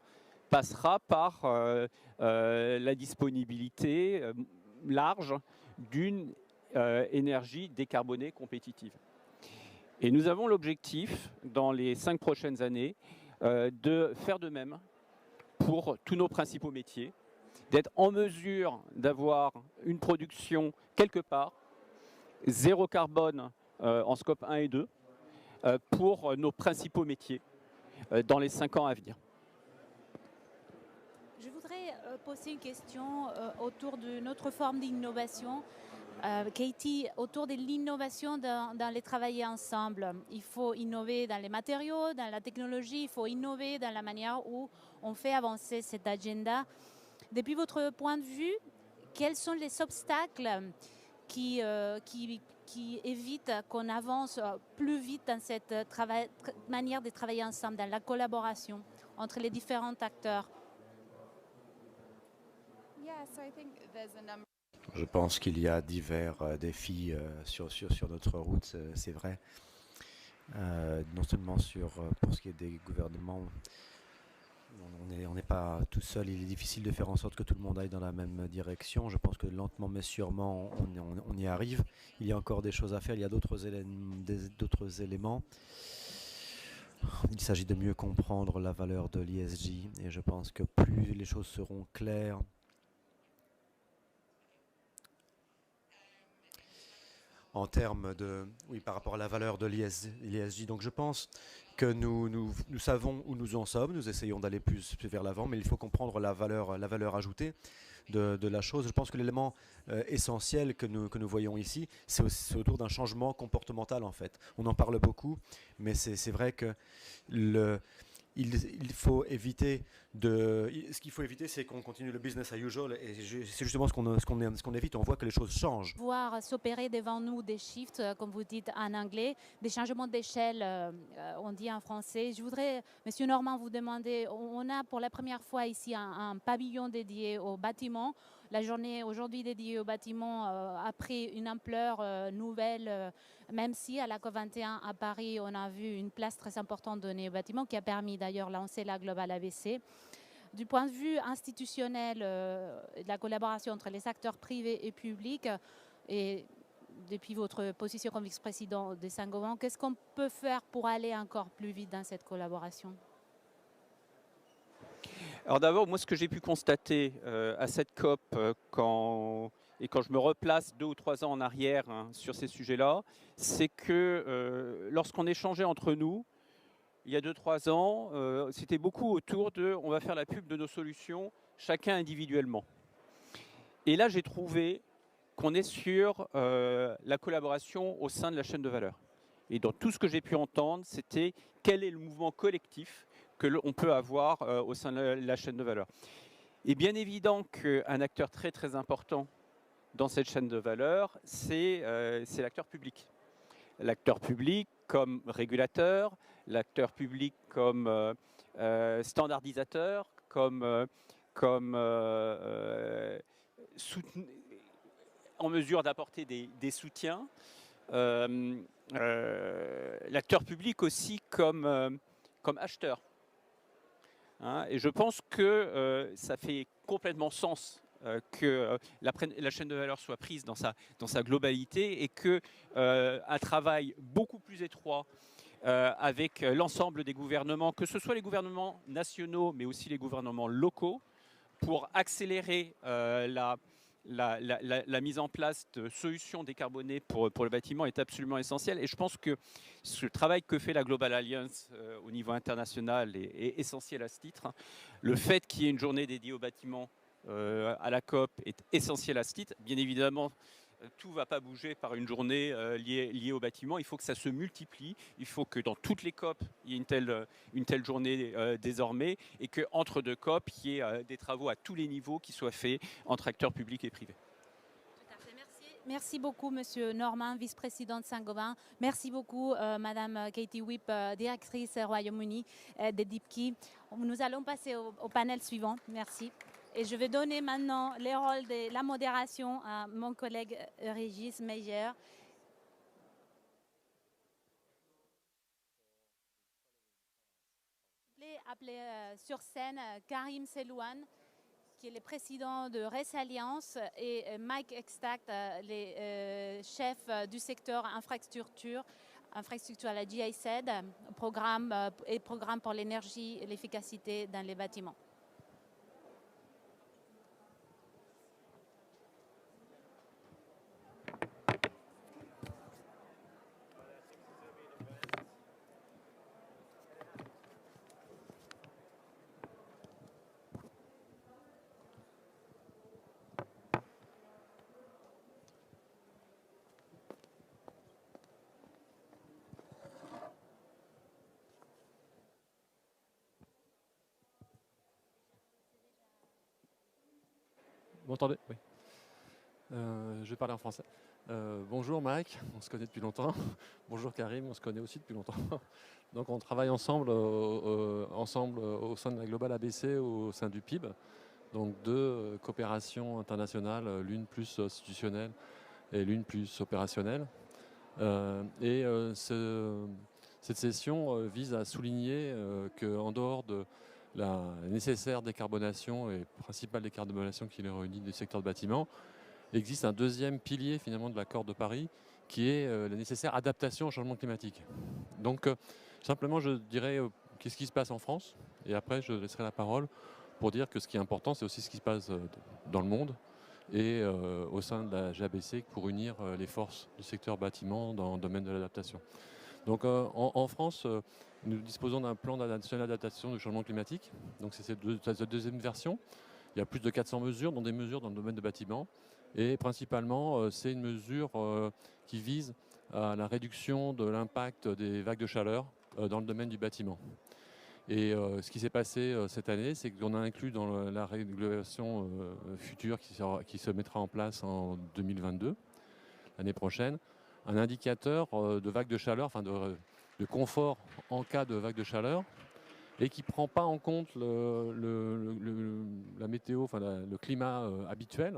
passera par la disponibilité large d'une énergie décarbonée compétitive. Et nous avons l'objectif, dans les 5 prochaines années, de faire de même pour tous nos principaux métiers, d'être en mesure d'avoir une production quelque part, zéro carbone en scope 1 et 2, pour nos principaux métiers dans les 5 ans à venir. Je voudrais poser une question autour d'une autre forme d'innovation. Katie, autour de l'innovation dans les travailler ensemble. Il faut innover dans les matériaux, dans la technologie, il faut innover dans la manière où on fait avancer cet agenda. Depuis votre point de vue, quels sont les obstacles qui évitent qu'on avance plus vite dans cette manière de travailler ensemble, dans la collaboration entre les différents acteurs? Yeah, so I think there's a number. Je pense qu'il y a divers défis sur notre route, c'est vrai. Non seulement pour ce qui est des gouvernements, on n'est pas tout seul, il est difficile de faire en sorte que tout le monde aille dans la même direction. Je pense que lentement mais sûrement on y arrive. Il y a encore des choses à faire, il y a d'autres éléments. Il s'agit de mieux comprendre la valeur de l'ESG, et je pense que plus les choses seront claires, en termes par rapport à la valeur de l'ESG. Donc je pense que nous savons où nous en sommes, nous essayons d'aller plus vers l'avant, mais il faut comprendre la valeur ajoutée de la chose. Je pense que l'élément essentiel que nous voyons ici, c'est autour d'un changement comportemental en fait. On en parle beaucoup, mais c'est vrai que il faut éviter ce qu'il faut éviter, c'est qu'on continue le business as usual, et c'est justement ce qu'on évite. On voit que les choses changent. Voir s'opérer devant nous des shifts, comme vous dites en anglais, des changements d'échelle, on dit en français. Je voudrais, Monsieur Normand, vous demander, on a pour la première fois ici un pavillon dédié au bâtiment. La journée aujourd'hui dédiée au bâtiment a pris une ampleur nouvelle, même si à la COP21 à Paris, on a vu une place très importante donnée au bâtiment qui a permis d'ailleurs de lancer la Global ABC. Du point de vue institutionnel, de la collaboration entre les acteurs privés et publics, et depuis votre position comme vice-président de Saint-Gobain, qu'est-ce qu'on peut faire pour aller encore plus vite dans cette collaboration? Alors d'abord, moi, ce que j'ai pu constater à cette COP, quand je me replace 2 ou 3 ans en arrière sur ces sujets-là, c'est que lorsqu'on échangeait entre nous, il y a 2-3 ans, c'était beaucoup autour de « on va faire la pub de nos solutions, chacun individuellement ». Et là, j'ai trouvé qu'on est sur la collaboration au sein de la chaîne de valeur. Et dans tout ce que j'ai pu entendre, c'était quel est le mouvement collectif que l'on peut avoir au sein de la chaîne de valeur. Et bien évident qu'un acteur très très important dans cette chaîne de valeur, c'est l'acteur public. L'acteur public comme régulateur, l'acteur public comme standardisateur, comme en mesure d'apporter des soutiens. L'acteur public aussi comme acheteur. Hein, et je pense que ça fait complètement sens que la chaîne de valeur soit prise dans sa globalité et qu'un travail beaucoup plus étroit avec l'ensemble des gouvernements, que ce soit les gouvernements nationaux mais aussi les gouvernements locaux, pour accélérer la mise en place de solutions décarbonées pour le bâtiment est absolument essentiel. Et je pense que ce travail que fait la Global Alliance au niveau international est essentiel à ce titre. Le fait qu'il y ait une journée dédiée au bâtiment à la COP est essentiel à ce titre. Bien évidemment, tout ne va pas bouger par une journée liée au bâtiment. Il faut que ça se multiplie. Il faut que dans toutes les COP, il y ait une telle journée désormais et qu'entre 2 COP, il y ait des travaux à tous les niveaux qui soient faits entre acteurs publics et privés. Tout à fait, merci. Merci beaucoup, Monsieur Norman, vice-président de Saint-Gobain. Merci beaucoup, Madame Katie Whip, directrice Royaume-Uni de DeepKey. Nous allons passer au panel suivant. Merci. Et je vais donner maintenant les rôles de la modération à mon collègue Régis Meyer. Je vais appeler sur scène Karim Selouane, qui est le président de Resilience, et Mike Extact, les chefs du secteur infrastructure à la GIZ, programme pour l'énergie et l'efficacité dans les bâtiments. Vous m'entendez? Oui. Je vais parler en français. Bonjour Mike, on se connaît depuis longtemps. Bonjour Karim, on se connaît aussi depuis longtemps. Donc on travaille ensemble au sein de la Global ABC, au sein du PIB. Donc 2 coopérations internationales, l'une plus institutionnelle et l'une plus opérationnelle. Cette session vise à souligner qu'en dehors de la nécessaire décarbonation et principale décarbonation qui les réunit du secteur de bâtiment, existe un deuxième pilier finalement de l'accord de Paris qui est la nécessaire adaptation au changement climatique. Donc simplement je dirais qu'est-ce qui se passe en France et après je laisserai la parole pour dire que ce qui est important c'est aussi ce qui se passe dans le monde et au sein de la GABC pour unir les forces du secteur bâtiment dans le domaine de l'adaptation. Donc en France, nous disposons d'un plan national d'adaptation du changement climatique. Donc c'est cette deuxième version. Il y a plus de 400 mesures, dont des mesures dans le domaine de bâtiment. Et principalement, c'est une mesure qui vise à la réduction de l'impact des vagues de chaleur dans le domaine du bâtiment. Et ce qui s'est passé cette année, c'est qu'on a inclus dans la régulation future qui se mettra en place en 2022, l'année prochaine, un indicateur de vague de chaleur, enfin de confort en cas de vague de chaleur, et qui ne prend pas en compte la météo, enfin le climat habituel,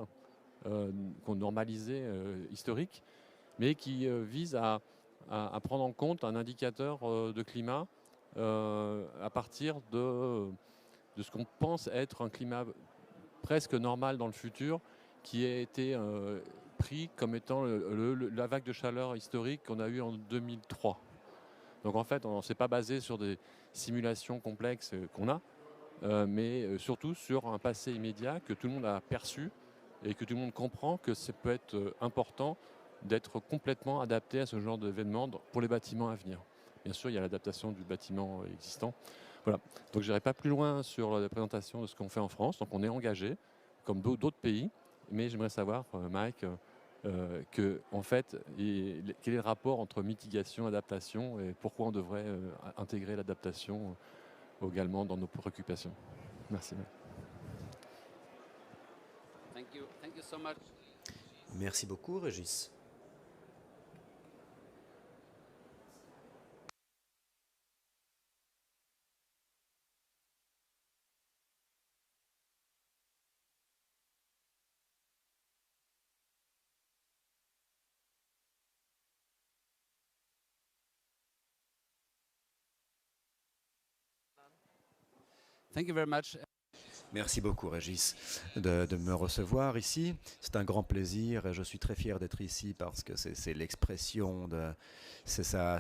qu'on normalisait historique, mais qui vise à prendre en compte un indicateur de climat à partir de ce qu'on pense être un climat presque normal dans le futur, qui a été pris comme étant la vague de chaleur historique qu'on a eue en 2003. Donc en fait, on ne s'est pas basé sur des simulations complexes qu'on a, mais surtout sur un passé immédiat que tout le monde a perçu et que tout le monde comprend que ça peut être important d'être complètement adapté à ce genre d'événement pour les bâtiments à venir. Bien sûr, il y a l'adaptation du bâtiment existant. Voilà. Donc je n'irai pas plus loin sur la présentation de ce qu'on fait en France. Donc on est engagé, comme d'autres pays, mais j'aimerais savoir, Mike, en fait, quel est le rapport entre mitigation et adaptation et pourquoi on devrait intégrer l'adaptation également dans nos préoccupations. Merci. Thank you so much. Merci beaucoup, Régis. Thank you very much. Merci beaucoup, Régis, de me recevoir ici. C'est un grand plaisir et je suis très fier d'être ici parce que c'est l'expression de... Ça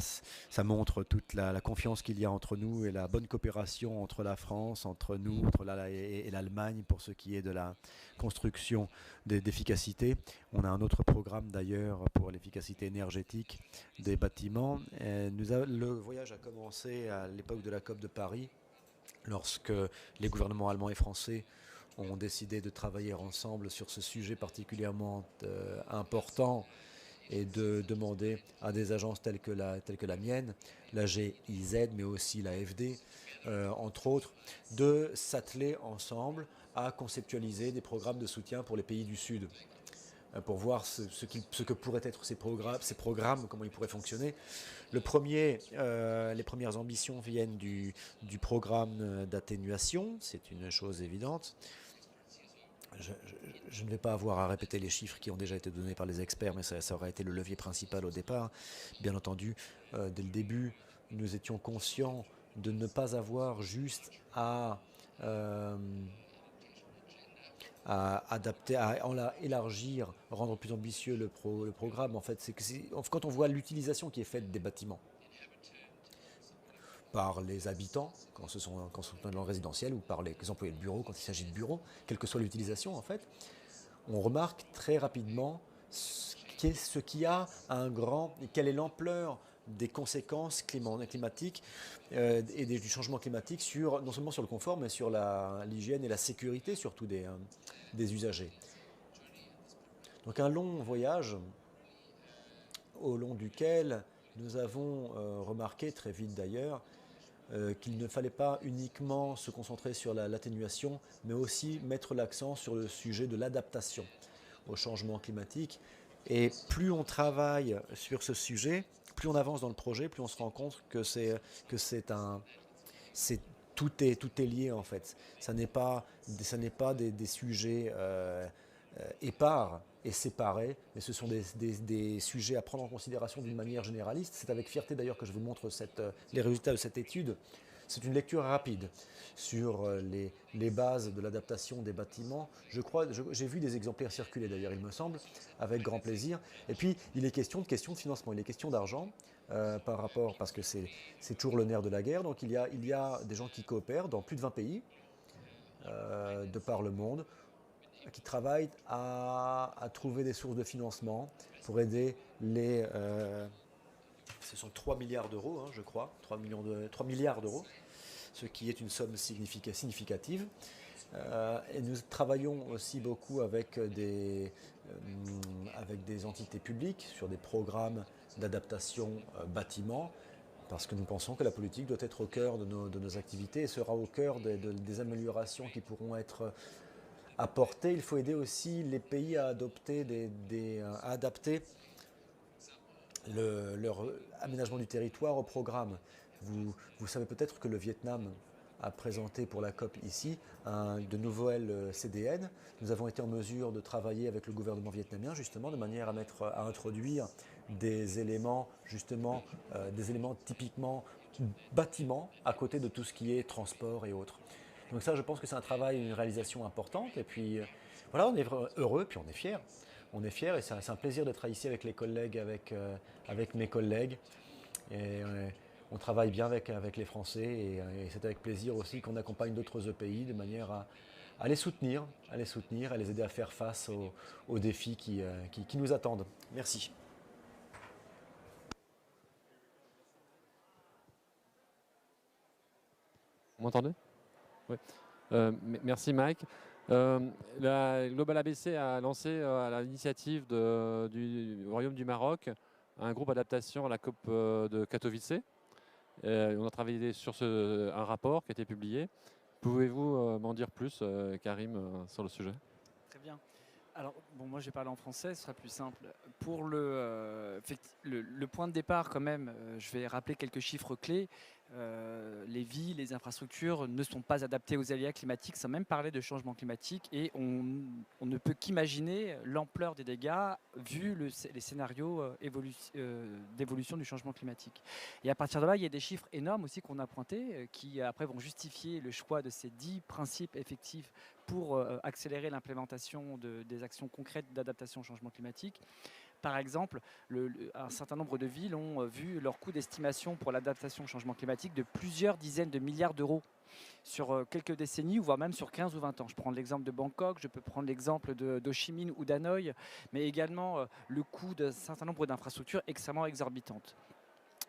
montre toute la confiance qu'il y a entre nous et la bonne coopération entre la France, entre nous et l'Allemagne pour ce qui est de la construction d'efficacité. On a un autre programme d'ailleurs pour l'efficacité énergétique des bâtiments. Le voyage a commencé à l'époque de la COP de Paris, lorsque les gouvernements allemands et français ont décidé de travailler ensemble sur ce sujet particulièrement important et de demander à des agences telles que la mienne, la GIZ, mais aussi la FD, entre autres, de s'atteler ensemble à conceptualiser des programmes de soutien pour les pays du Sud, pour voir ce que pourraient être ces programmes, comment ils pourraient fonctionner. Les premières ambitions viennent du programme d'atténuation, c'est une chose évidente. Je ne vais pas avoir à répéter les chiffres qui ont déjà été donnés par les experts, mais ça aurait été le levier principal au départ. Bien entendu, dès le début, nous étions conscients de ne pas avoir juste à adapter, à élargir, rendre plus ambitieux le programme. En fait, quand on voit l'utilisation qui est faite des bâtiments par les habitants, quand ce sont dans le résidentiel, ou par les employés de bureau, quand il s'agit de bureaux, quelle que soit l'utilisation, en fait, on remarque très rapidement quelle est l'ampleur des conséquences climatiques et du changement climatique non seulement sur le confort, mais sur l'hygiène et la sécurité, surtout des usagers. Donc un long voyage au long duquel nous avons remarqué, très vite d'ailleurs, qu'il ne fallait pas uniquement se concentrer sur l'atténuation, mais aussi mettre l'accent sur le sujet de l'adaptation au changement climatique. Et plus on travaille sur ce sujet, plus on avance dans le projet, plus on se rend compte que tout est lié en fait. Ça n'est pas des sujets épars et séparés, mais ce sont des sujets à prendre en considération d'une manière généraliste. C'est avec fierté d'ailleurs que je vous montre les résultats de cette étude. C'est une lecture rapide sur les bases de l'adaptation des bâtiments. J'ai vu des exemplaires circuler d'ailleurs, il me semble, avec grand plaisir. Et puis, il est question de financement, il est question d'argent parce que c'est toujours le nerf de la guerre. Donc, il y a des gens qui coopèrent dans plus de 20 pays de par le monde, qui travaillent à trouver des sources de financement pour aider ce sont 3 milliards d'euros, hein, je crois, 3 milliards d'euros, ce qui est une somme significative. Et nous travaillons aussi beaucoup avec des entités publiques sur des programmes d'adaptation bâtiment, parce que nous pensons que la politique doit être au cœur de nos activités et sera au cœur des améliorations qui pourront être apportées. Il faut aider aussi les pays à adapter leur aménagement du territoire au programme. Vous savez peut-être que le Vietnam présenté pour la COP ici de nouvelles CDN. Nous avons été en mesure de travailler avec le gouvernement vietnamien justement de manière à introduire des éléments justement, des éléments typiquement bâtiment à côté de tout ce qui est transport et autres. Donc ça, je pense que c'est un travail, une réalisation importante. Et puis voilà, on est heureux, puis on est fiers. On est fiers et c'est un plaisir d'être ici avec les collègues, avec mes collègues. Et on travaille bien avec les Français et c'est avec plaisir aussi qu'on accompagne d'autres pays de manière à les soutenir, à les aider à faire face aux défis qui nous attendent. Merci. Vous m'entendez? Oui. Merci Mike. La Global ABC a lancé à l'initiative du Royaume du Maroc un groupe adaptation à la COP de Katowice. On a travaillé sur un rapport qui a été publié. Pouvez-vous m'en dire plus, Karim, sur le sujet? Très bien. Alors, bon, moi je vais parler en français, ce sera plus simple. Pour le point de départ, quand même, je vais rappeler quelques chiffres clés. Les villes, les infrastructures ne sont pas adaptées aux aléas climatiques, sans même parler de changement climatique. Et on ne peut qu'imaginer l'ampleur des dégâts vu les scénarios d'évolution du changement climatique. Et à partir de là, il y a des chiffres énormes aussi qu'on a pointés, qui après vont justifier le choix de ces 10 principes effectifs pour accélérer l'implémentation des actions concrètes d'adaptation au changement climatique. Par exemple, un certain nombre de villes ont vu leur coût d'estimation pour l'adaptation au changement climatique de plusieurs dizaines de milliards d'euros sur quelques décennies, voire même sur 15 ou 20 ans. Je prends l'exemple de Bangkok, je peux prendre l'exemple d'Ho Chi Minh ou d'Hanoï, mais également le coût d'un certain nombre d'infrastructures extrêmement exorbitantes.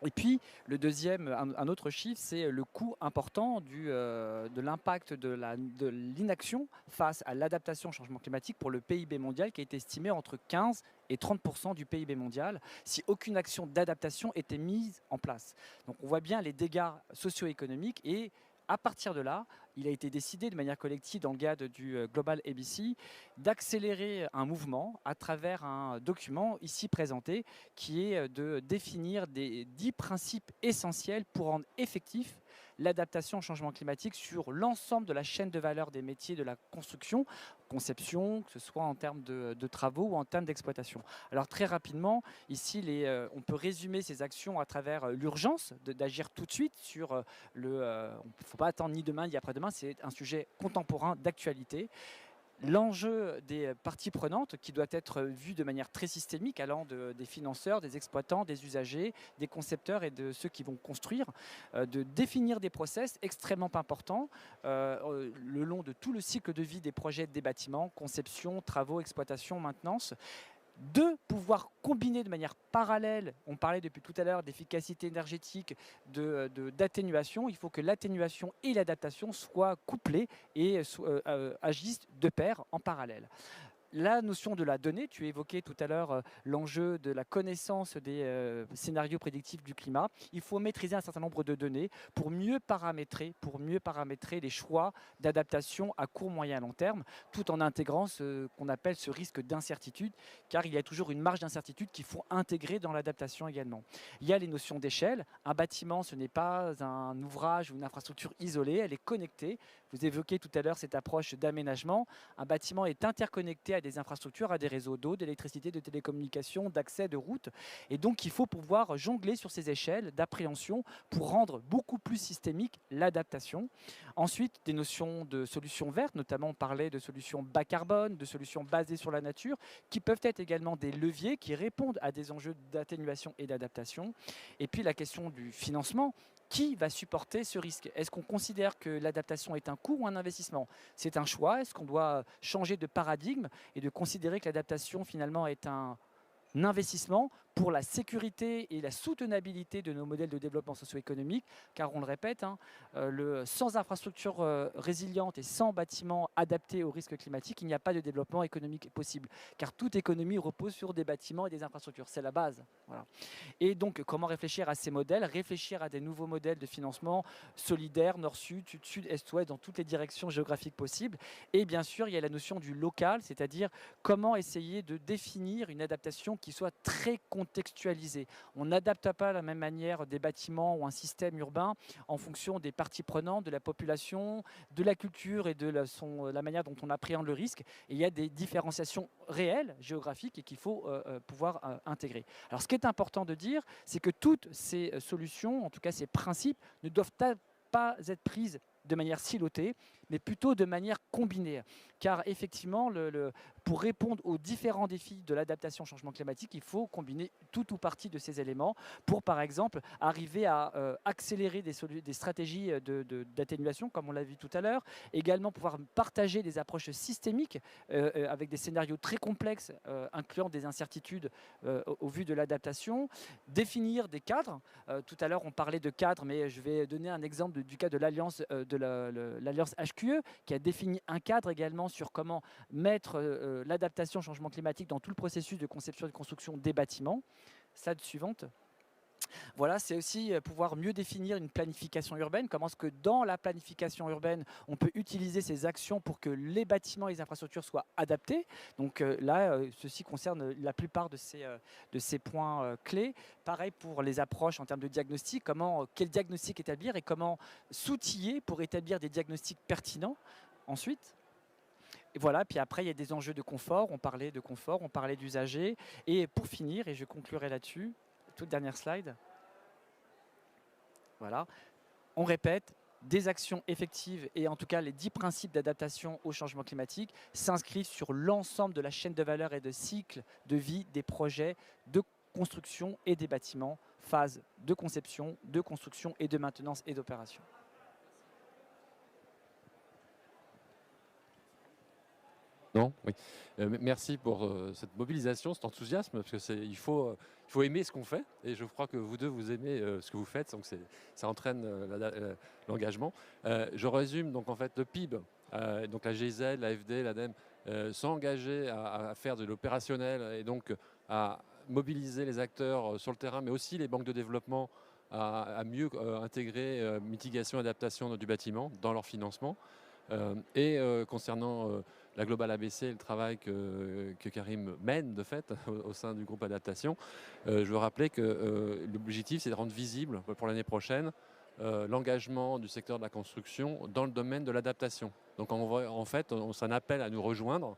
Et puis, le deuxième, un autre chiffre, c'est le coût important de l'impact de l'inaction face à l'adaptation au changement climatique pour le PIB mondial, qui a été estimé entre 15 et 30% du PIB mondial, si aucune action d'adaptation était mise en place. Donc on voit bien les dégâts socio-économiques et à partir de là, il a été décidé de manière collective dans le cadre du Global ABC d'accélérer un mouvement à travers un document ici présenté qui est de définir des 10 principes essentiels pour rendre effectif l'adaptation au changement climatique sur l'ensemble de la chaîne de valeur des métiers de la construction, conception, que ce soit en termes de travaux ou en termes d'exploitation. Alors très rapidement, ici, on peut résumer ces actions à travers l'urgence d'agir tout de suite sur il ne faut pas attendre ni demain ni après-demain, c'est un sujet contemporain d'actualité. L'enjeu des parties prenantes qui doit être vu de manière très systémique allant des financeurs, des exploitants, des usagers, des concepteurs et de ceux qui vont construire, de définir des process extrêmement importants le long de tout le cycle de vie des projets des bâtiments, conception, travaux, exploitation, maintenance. De pouvoir combiner de manière parallèle, on parlait depuis tout à l'heure d'efficacité énergétique, d'atténuation, il faut que l'atténuation et l'adaptation soient couplées et agissent de pair en parallèle. La notion de la donnée, tu évoquais tout à l'heure l'enjeu de la connaissance des scénarios prédictifs du climat. Il faut maîtriser un certain nombre de données pour mieux paramétrer les choix d'adaptation à court, moyen et long terme, tout en intégrant ce qu'on appelle ce risque d'incertitude, car il y a toujours une marge d'incertitude qu'il faut intégrer dans l'adaptation également. Il y a les notions d'échelle. Un bâtiment, ce n'est pas un ouvrage ou une infrastructure isolée, elle est connectée. Vous évoquez tout à l'heure cette approche d'aménagement. Un bâtiment est interconnecté à des infrastructures, à des réseaux d'eau, d'électricité, de télécommunications, d'accès, de routes. Et donc, il faut pouvoir jongler sur ces échelles d'appréhension pour rendre beaucoup plus systémique l'adaptation. Ensuite, des notions de solutions vertes, notamment on parlait de solutions bas carbone, de solutions basées sur la nature, qui peuvent être également des leviers qui répondent à des enjeux d'atténuation et d'adaptation. Et puis, la question du financement. Qui va supporter ce risque? Est-ce qu'on considère que l'adaptation est un coût ou un investissement? C'est un choix. Est-ce qu'on doit changer de paradigme et de considérer que l'adaptation finalement est un investissement pour la sécurité et la soutenabilité de nos modèles de développement socio-économique, car on le répète, sans infrastructures résilientes et sans bâtiments adaptés aux risques climatiques, il n'y a pas de développement économique possible, car toute économie repose sur des bâtiments et des infrastructures, c'est la base. Voilà. Et donc, comment réfléchir à ces modèles? Réfléchir à des nouveaux modèles de financement solidaires, nord-sud, sud-sud, est-ouest, dans toutes les directions géographiques possibles. Et bien sûr, il y a la notion du local, c'est-à-dire comment essayer de définir une adaptation qui soit très contextualiser. On n'adapte pas de la même manière des bâtiments ou un système urbain en fonction des parties prenantes, de la population, de la culture et de la manière dont on appréhende le risque. Et il y a des différenciations réelles, géographiques, et qu'il faut pouvoir intégrer. Alors ce qui est important de dire, c'est que toutes ces solutions, en tout cas ces principes, ne doivent pas être prises de manière silotée, mais plutôt de manière combinée. Car effectivement, pour répondre aux différents défis de l'adaptation au changement climatique, il faut combiner tout ou partie de ces éléments pour, par exemple, arriver à accélérer des stratégies d'atténuation, comme on l'a vu tout à l'heure, également pouvoir partager des approches systémiques avec des scénarios très complexes, incluant des incertitudes au vu de l'adaptation, définir des cadres. Tout à l'heure, on parlait de cadres, mais je vais donner un exemple du cas de l'Alliance l'Alliance HQE, qui a défini un cadre également sur comment mettre l'adaptation au changement climatique dans tout le processus de conception et de construction des bâtiments. Slide suivante. Voilà, c'est aussi pouvoir mieux définir une planification urbaine. Comment est-ce que dans la planification urbaine, on peut utiliser ces actions pour que les bâtiments et les infrastructures soient adaptés. Donc là, ceci concerne la plupart de ces points clés. Pareil pour les approches en termes de diagnostic. Quel diagnostic établir et comment s'outiller pour établir des diagnostics pertinents ensuite. Et voilà, puis après, il y a des enjeux de confort. On parlait de confort, on parlait d'usagers. Et pour finir, et je conclurai là-dessus, toute dernière slide. Voilà. On répète, des actions effectives et en tout cas les 10 principes d'adaptation au changement climatique s'inscrivent sur l'ensemble de la chaîne de valeur et de cycle de vie des projets de construction et des bâtiments, phase de conception, de construction et de maintenance et d'opération. Non, oui. Merci pour cette mobilisation, cet enthousiasme, parce que il faut aimer ce qu'on fait, et je crois que vous deux, vous aimez ce que vous faites, donc ça entraîne l'engagement. Je résume, donc en fait, le PIB, donc la GIZ, l'AFD, l'ADEME, sont engagés à faire de l'opérationnel et donc à mobiliser les acteurs sur le terrain, mais aussi les banques de développement à mieux intégrer mitigation et adaptation du bâtiment dans leur financement. Concernant la Global ABC, le travail que Karim mène de fait au sein du groupe adaptation, je veux rappeler que l'objectif c'est de rendre visible pour l'année prochaine l'engagement du secteur de la construction dans le domaine de l'adaptation. Donc en fait, on s'en appelle à nous rejoindre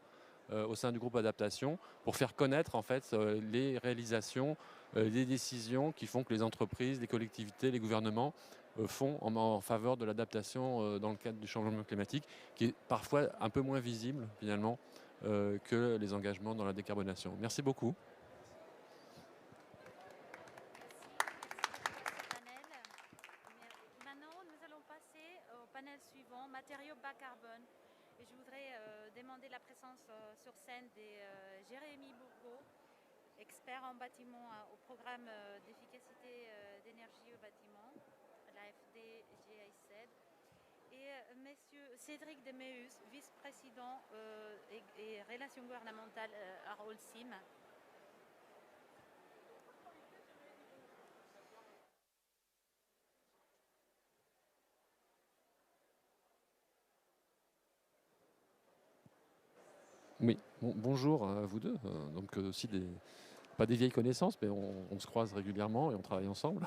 au sein du groupe adaptation pour faire connaître en fait les réalisations, les décisions qui font que les entreprises, les collectivités, les gouvernements font en faveur de l'adaptation dans le cadre du changement climatique, qui est parfois un peu moins visible finalement que les engagements dans la décarbonation. Merci beaucoup. Maintenant, nous allons passer au panel suivant, matériaux bas carbone. Et je voudrais demander la présence sur scène de Jérémy Bourgault, expert en bâtiment au programme d'efficacité d'énergie au bâtiment, l'AFD GIZ, et monsieur Cédric Demeus, vice-président et relations gouvernementales à Holcim. Oui, bonjour à vous deux. Donc aussi pas des vieilles connaissances, mais on se croise régulièrement et on travaille ensemble.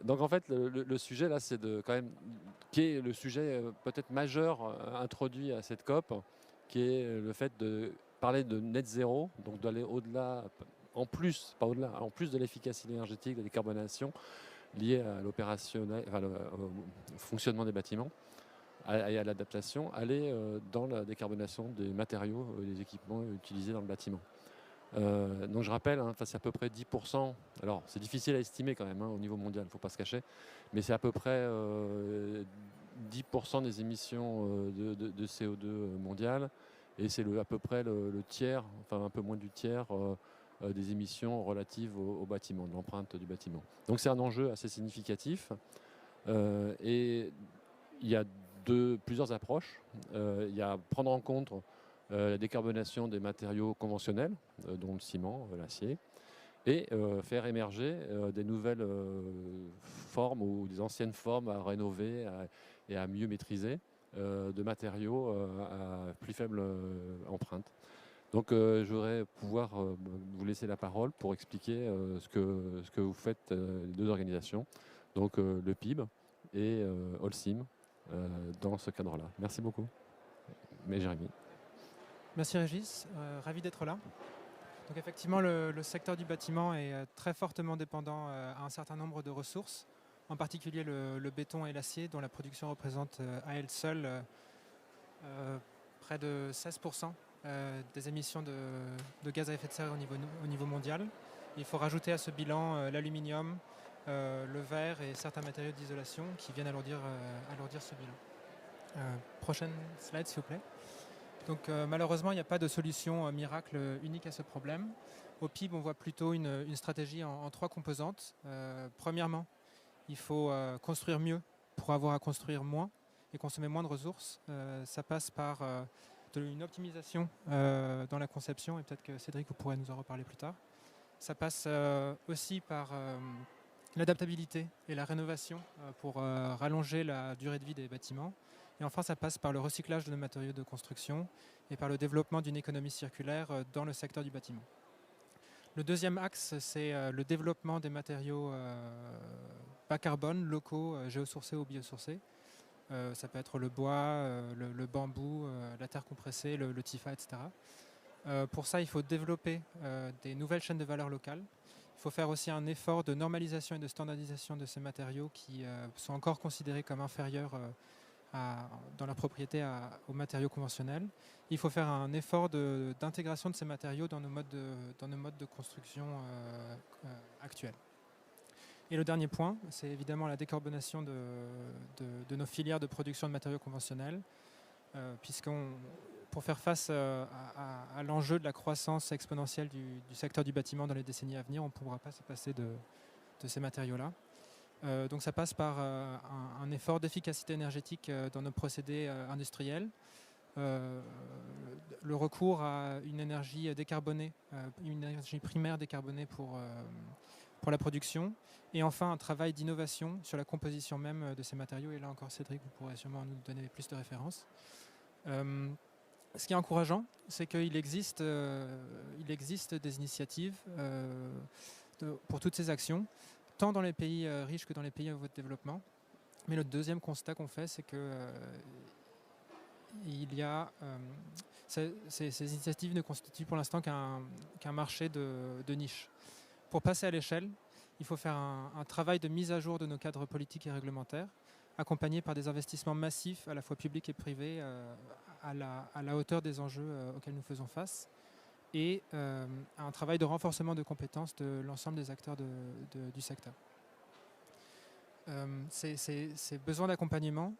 Donc en fait, le sujet là, c'est qui est le sujet peut-être majeur introduit à cette COP, qui est le fait de parler de net zéro, donc d'aller au-delà, en plus de l'efficacité énergétique, de la décarbonation liée à l'opérationnel, au fonctionnement des bâtiments et à l'adaptation, aller dans la décarbonation des matériaux et des équipements utilisés dans le bâtiment. Donc je rappelle, c'est à peu près 10%, alors c'est difficile à estimer quand même au niveau mondial, il ne faut pas se cacher, mais c'est à peu près 10% des émissions de CO2 mondiales, et c'est à peu près le tiers, enfin un peu moins du tiers des émissions relatives au bâtiment, de l'empreinte du bâtiment. Donc c'est un enjeu assez significatif, et il y a plusieurs approches. Il y a prendre en compte la décarbonation des matériaux conventionnels, dont le ciment, l'acier, et faire émerger des nouvelles formes ou des anciennes formes à rénover et à mieux maîtriser de matériaux à plus faible empreinte. Donc je voudrais pouvoir vous laisser la parole pour expliquer ce que vous faites les deux organisations, donc le PIB et Holcim, dans ce cadre-là. Merci beaucoup. Mais Jérémy. Merci Régis, ravi d'être là. Donc effectivement, le secteur du bâtiment est très fortement dépendant à un certain nombre de ressources, en particulier le béton et l'acier, dont la production représente à elle seule près de 16% des émissions de gaz à effet de serre au niveau mondial. Il faut rajouter à ce bilan l'aluminium, le verre et certains matériaux d'isolation qui viennent alourdir ce bilan. Prochaine slide s'il vous plaît. Donc malheureusement, il n'y a pas de solution miracle unique à ce problème. Au PIB, on voit plutôt une stratégie en trois composantes. Premièrement, il faut construire mieux pour avoir à construire moins et consommer moins de ressources. Ça passe par une optimisation dans la conception, et peut-être que Cédric, vous pourrez nous en reparler plus tard. Ça passe aussi par l'adaptabilité et la rénovation pour rallonger la durée de vie des bâtiments. Et enfin, ça passe par le recyclage de nos matériaux de construction et par le développement d'une économie circulaire dans le secteur du bâtiment. Le deuxième axe, c'est le développement des matériaux bas carbone, locaux, géosourcés ou biosourcés. Ça peut être le bois, le bambou, la terre compressée, le TIFA, etc. Pour ça, il faut développer des nouvelles chaînes de valeur locales. Il faut faire aussi un effort de normalisation et de standardisation de ces matériaux qui sont encore considérés comme inférieurs dans leur propriété aux matériaux conventionnels. Il faut faire un effort d'intégration de ces matériaux dans nos modes de construction actuels. Et le dernier point, c'est évidemment la décarbonation de nos filières de production de matériaux conventionnels, pour faire face à l'enjeu de la croissance exponentielle du secteur du bâtiment dans les décennies à venir, on ne pourra pas se passer de ces matériaux-là. Donc ça passe par un effort d'efficacité énergétique dans nos procédés industriels, le recours à une énergie décarbonée, une énergie primaire décarbonée pour la production, et enfin un travail d'innovation sur la composition même de ces matériaux. Et là encore, Cédric, vous pourrez sûrement nous donner plus de références. Ce qui est encourageant, c'est qu'il existe des initiatives pour toutes ces actions, tant dans les pays riches que dans les pays en voie de développement. Mais le deuxième constat qu'on fait, c'est que ces initiatives ne constituent pour l'instant qu'un marché de niche. Pour passer à l'échelle, il faut faire un travail de mise à jour de nos cadres politiques et réglementaires, accompagné par des investissements massifs, à la fois publics et privés, à la hauteur des enjeux auxquels nous faisons face, et un travail de renforcement de compétences de l'ensemble des acteurs du secteur. Ces besoins d'accompagnement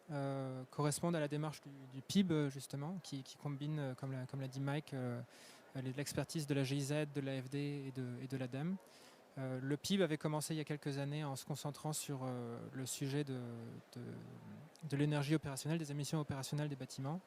correspondent à la démarche du PIB, justement, qui combine, comme l'a dit Mike, l'expertise de la GIZ, de l'AFD et de l'ADEME. Le PIB avait commencé il y a quelques années en se concentrant sur le sujet de l'énergie opérationnelle, des émissions opérationnelles des bâtiments.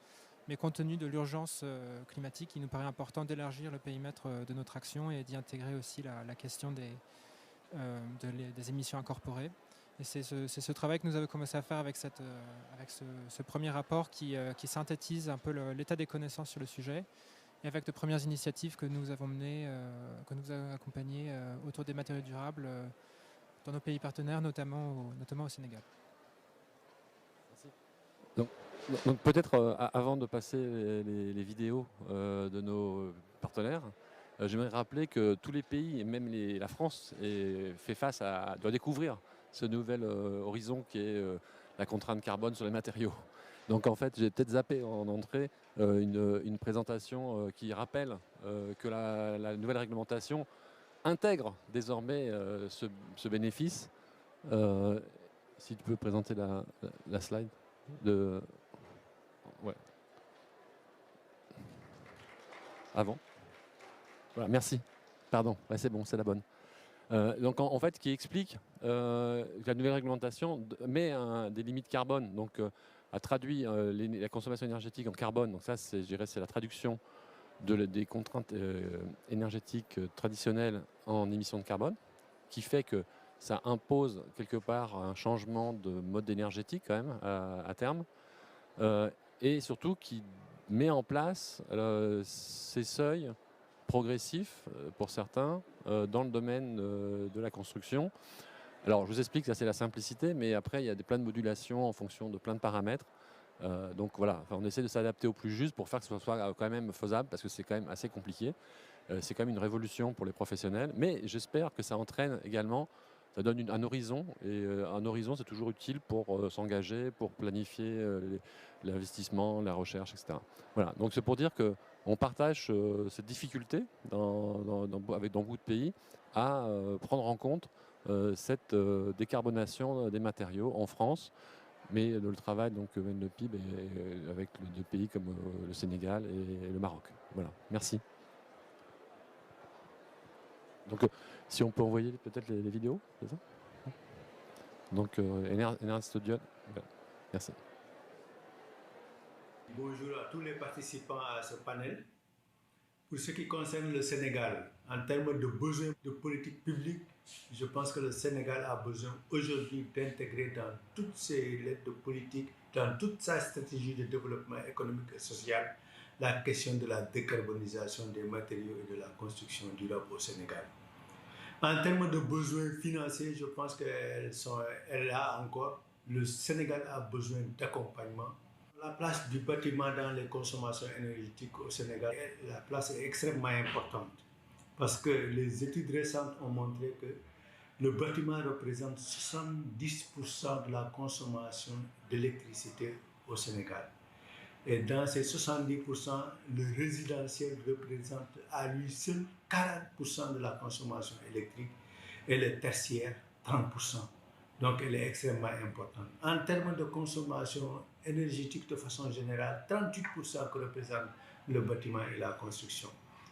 Mais compte tenu de l'urgence climatique, il nous paraît important d'élargir le périmètre de notre action et d'y intégrer aussi la question des émissions incorporées. Et c'est ce travail que nous avons commencé à faire avec ce premier rapport qui synthétise un peu l'état des connaissances sur le sujet, et avec de premières initiatives que nous avons menées, que nous avons accompagnées autour des matériaux durables dans nos pays partenaires, notamment au Sénégal. Merci. Donc peut-être avant de passer les vidéos de nos partenaires, j'aimerais rappeler que tous les pays, et même la France, doit découvrir ce nouvel horizon qui est la contrainte carbone sur les matériaux. Donc en fait, j'ai peut-être zappé en entrée une présentation qui rappelle que la nouvelle réglementation intègre désormais ce bénéfice. Si tu peux présenter la slide de... Ouais. Avant. Voilà, merci. Pardon, ouais, c'est bon, c'est la bonne. Donc en fait, qui explique que la nouvelle réglementation met des limites carbone, donc a traduit la consommation énergétique en carbone. Donc ça, je dirais, c'est la traduction des contraintes énergétiques traditionnelles en émissions de carbone, qui fait que ça impose quelque part un changement de mode énergétique quand même à terme, et surtout qui met en place ces seuils progressifs pour certains dans le domaine de la construction. Alors je vous explique, ça c'est la simplicité, mais après il y a plein de modulations en fonction de plein de paramètres. Donc voilà, enfin, on essaie de s'adapter au plus juste pour faire que ce soit quand même faisable, parce que c'est quand même assez compliqué. C'est quand même une révolution pour les professionnels, mais j'espère que ça entraîne également, ça donne un horizon, et un horizon c'est toujours utile pour s'engager, pour planifier l'investissement, la recherche, etc. Voilà, donc c'est pour dire qu'on partage cette difficulté dans beaucoup de pays à prendre en compte cette décarbonation des matériaux en France, mais le travail donc mène le PIB avec des pays comme le Sénégal et le Maroc. Voilà, merci. Donc, si on peut envoyer peut-être les vidéos, c'est ça? Donc, Ernst Dion, merci. Bonjour à tous les participants à ce panel. Pour ce qui concerne le Sénégal, en termes de besoins de politique publique, je pense que le Sénégal a besoin aujourd'hui d'intégrer dans toutes ses lettres de politique, dans toute sa stratégie de développement économique et social, la question de la décarbonisation des matériaux et de la construction durable au Sénégal. En termes de besoins financiers, je pense qu'elle a encore, le Sénégal a besoin d'accompagnement. La place du bâtiment dans les consommations énergétiques au Sénégal, la place est extrêmement importante parce que les études récentes ont montré que le bâtiment représente 70% de la consommation d'électricité au Sénégal. Et dans ces 70%, le résidentiel représente à lui seul 40% de la consommation électrique et le tertiaire 30%. Donc elle est extrêmement importante. En termes de consommation énergétique de façon générale, 38% que représente le bâtiment et la construction.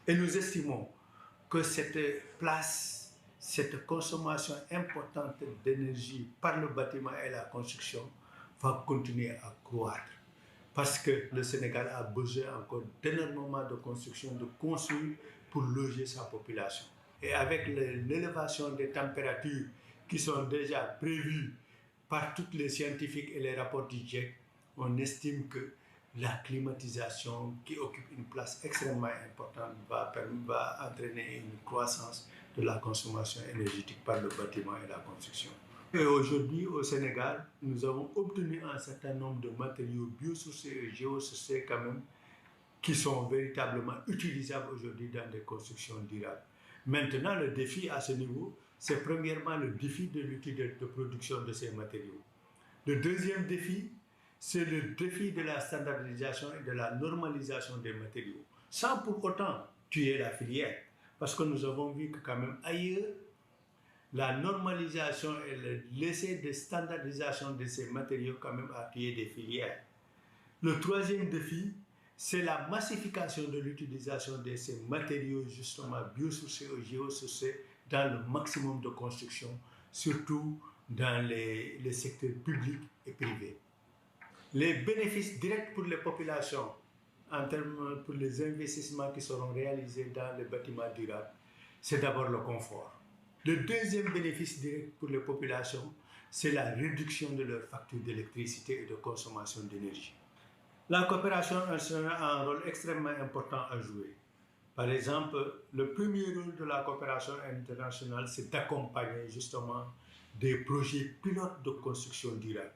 Et nous estimons que cette place, cette consommation importante d'énergie par le bâtiment et la construction va continuer à croître. Parce que le Sénégal a besoin encore d'énormément de construction, de construire pour loger sa population. Et avec l'élévation des températures qui sont déjà prévues par tous les scientifiques et les rapports du GIEC, on estime que la climatisation, qui occupe une place extrêmement importante, va entraîner une croissance de la consommation énergétique par le bâtiment et la construction. Et aujourd'hui, au Sénégal, nous avons obtenu un certain nombre de matériaux biosourcés et géosourcés quand même, qui sont véritablement utilisables aujourd'hui dans des constructions durables. Maintenant, le défi à ce niveau, c'est premièrement le défi de l'outil de production de ces matériaux. Le deuxième défi, c'est le défi de la standardisation et de la normalisation des matériaux, sans pour autant tuer la filière. Parce que nous avons vu que quand même ailleurs, la normalisation et l'essai de standardisation de ces matériaux quand même a tué des filières. Le troisième défi, c'est la massification de l'utilisation de ces matériaux justement biosourcés ou géosourcés dans le maximum de construction, surtout dans les secteurs publics et privés. Les bénéfices directs pour les populations, en termes pour les investissements qui seront réalisés dans les bâtiments durables, c'est d'abord le confort. Le deuxième bénéfice direct pour les populations, c'est la réduction de leurs factures d'électricité et de consommation d'énergie. La coopération internationale a un rôle extrêmement important à jouer. Par exemple, le premier rôle de la coopération internationale, c'est d'accompagner justement des projets pilotes de construction durable.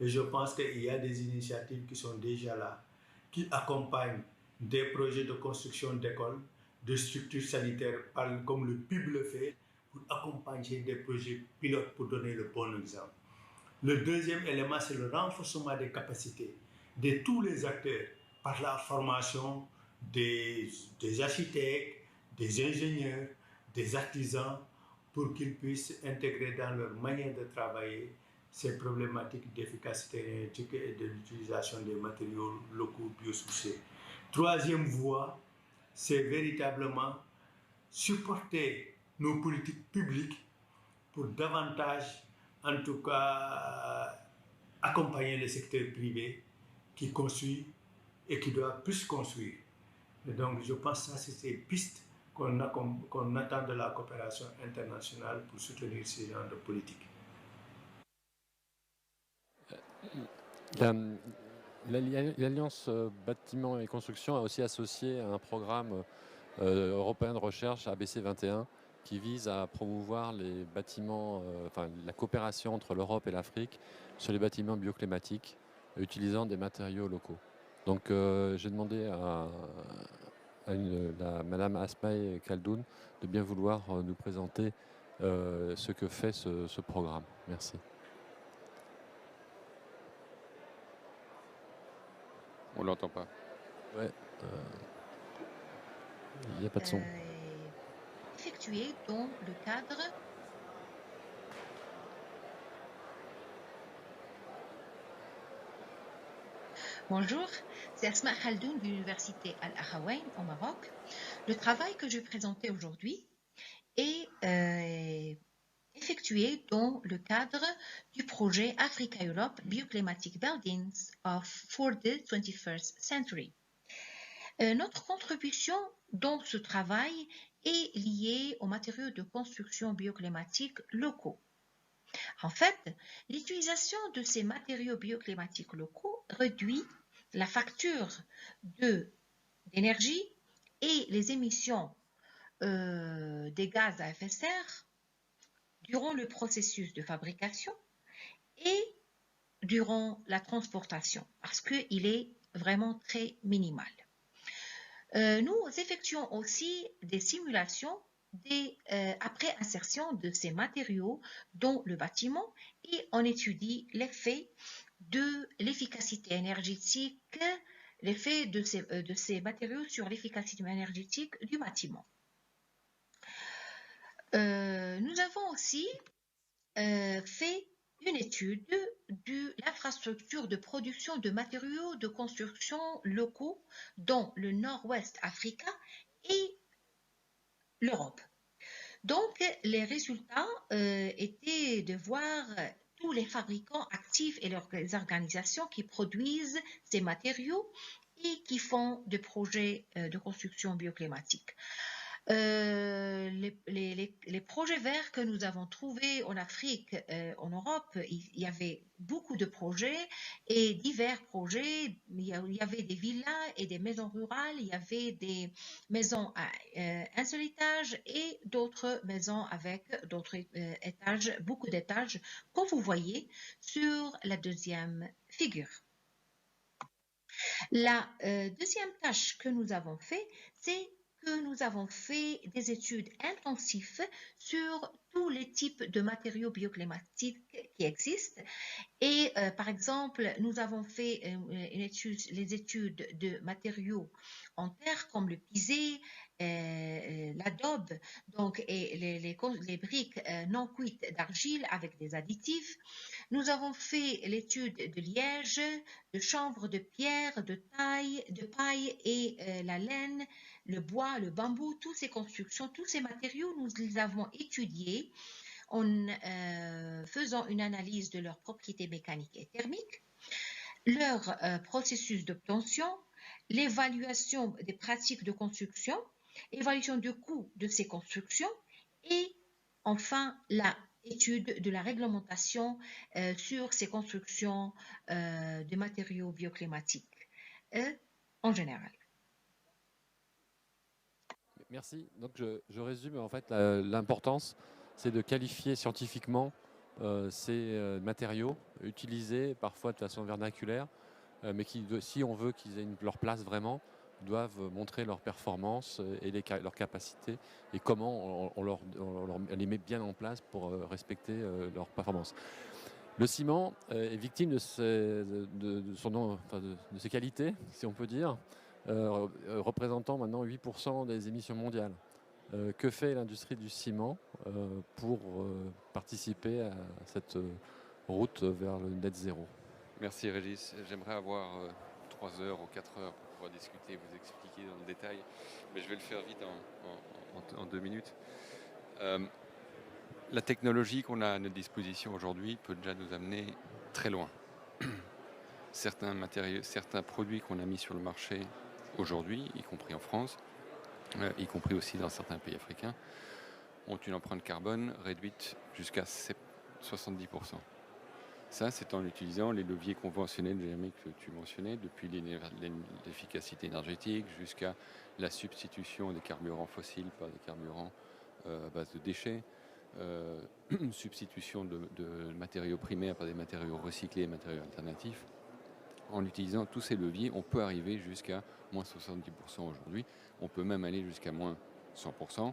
Et je pense qu'il y a des initiatives qui sont déjà là, qui accompagnent des projets de construction d'écoles, de structures sanitaires, comme le PIB le fait, pour accompagner des projets pilotes pour donner le bon exemple. Le deuxième élément, c'est le renforcement des capacités de tous les acteurs par la formation des architectes, des ingénieurs, des artisans, pour qu'ils puissent intégrer dans leur manière de travailler ces problématiques d'efficacité énergétique et de l'utilisation des matériaux locaux biosourcés. Troisième voie, c'est véritablement supporter nos politiques publiques pour davantage, en tout cas, accompagner le secteur privé qui construit et qui doit plus construire. Et donc, je pense que ça, c'est ces pistes qu'on attend de la coopération internationale pour soutenir ces genres de politiques. L'Alliance Bâtiment et Construction a aussi associé un programme européen de recherche ABC 21 qui vise à promouvoir les bâtiments, la coopération entre l'Europe et l'Afrique sur les bâtiments bioclimatiques utilisant des matériaux locaux. Donc j'ai demandé à Madame Asmaï Khaldoun de bien vouloir nous présenter ce que fait ce programme. Merci. On ne l'entend pas. Ouais. Il n'y a pas de son. Effectué dans le cadre Bonjour, c'est Asma Khaldoun de l'Université Al-Akhawayn au Maroc. Le travail que je vais présenter aujourd'hui est effectué dans le cadre du projet Africa-Europe Bioclimatic Buildings for the 21st Century. Notre contribution dans ce travail est liée aux matériaux de construction bioclimatiques locaux. En fait, l'utilisation de ces matériaux bioclimatiques locaux réduit la facture d'énergie et les émissions des gaz à effet de serre durant le processus de fabrication et durant la transportation, parce qu'il est vraiment très minimal. Nous effectuons aussi des simulations après insertion de ces matériaux dans le bâtiment et on étudie l'effet de l'efficacité énergétique, l'effet de ces matériaux sur l'efficacité énergétique du bâtiment. Nous avons aussi fait une étude de l'infrastructure de production de matériaux de construction locaux dans le nord-ouest africain et l'Europe. Donc, les résultats étaient de voir tous les fabricants actifs et les organisations qui produisent ces matériaux et qui font des projets de construction bioclimatique. Les projets verts que nous avons trouvés en Afrique, en Europe, il y avait beaucoup de projets et divers projets. Il y avait des villas et des maisons rurales, il y avait des maisons à un seul étage et d'autres maisons avec d'autres étages, beaucoup d'étages, comme vous voyez sur la deuxième figure. La deuxième tâche que nous avons fait, c'est que nous avons fait des études intensives sur tous les types de matériaux bioclimatiques qui existent. Et par exemple, nous avons fait les études de matériaux en terre comme le pisé, l'adobe, donc et les briques non cuites d'argile avec des additifs. Nous avons fait l'étude de liège, de chanvre, de pierre, de paille et la laine, le bois, le bambou, toutes ces constructions, tous ces matériaux, nous les avons étudiés en faisant une analyse de leurs propriétés mécaniques et thermiques, leur processus d'obtention, l'évaluation des pratiques de construction, évaluation du coût de ces constructions et enfin la étude de la réglementation sur ces constructions de matériaux bioclimatiques en général. Merci. Donc je résume en fait l'importance, c'est de qualifier scientifiquement ces matériaux utilisés parfois de façon vernaculaire, mais qui, si on veut qu'ils aient leur place vraiment, doivent montrer leur performance et leur capacité et comment on les met bien en place pour respecter leur performance. Le ciment est victime de ses qualités, si on peut dire, représentant maintenant 8% des émissions mondiales. Que fait l'industrie du ciment pour participer à cette route vers le net zéro? Merci Régis. J'aimerais avoir 3 heures ou 4 heures pour pouvoir discuter, vous expliquer dans le détail, mais je vais le faire vite en 2 minutes. La technologie qu'on a à notre disposition aujourd'hui peut déjà nous amener très loin. Certains produits qu'on a mis sur le marché aujourd'hui, y compris en France, y compris aussi dans certains pays africains, ont une empreinte carbone réduite jusqu'à 70%. Ça, c'est en utilisant les leviers conventionnels, Jérémy, que tu mentionnais, depuis l'efficacité énergétique jusqu'à la substitution des carburants fossiles par des carburants à base de déchets, substitution de matériaux primaires par des matériaux recyclés, matériaux alternatifs. En utilisant tous ces leviers, on peut arriver jusqu'à moins 70% aujourd'hui. On peut même aller jusqu'à moins 100%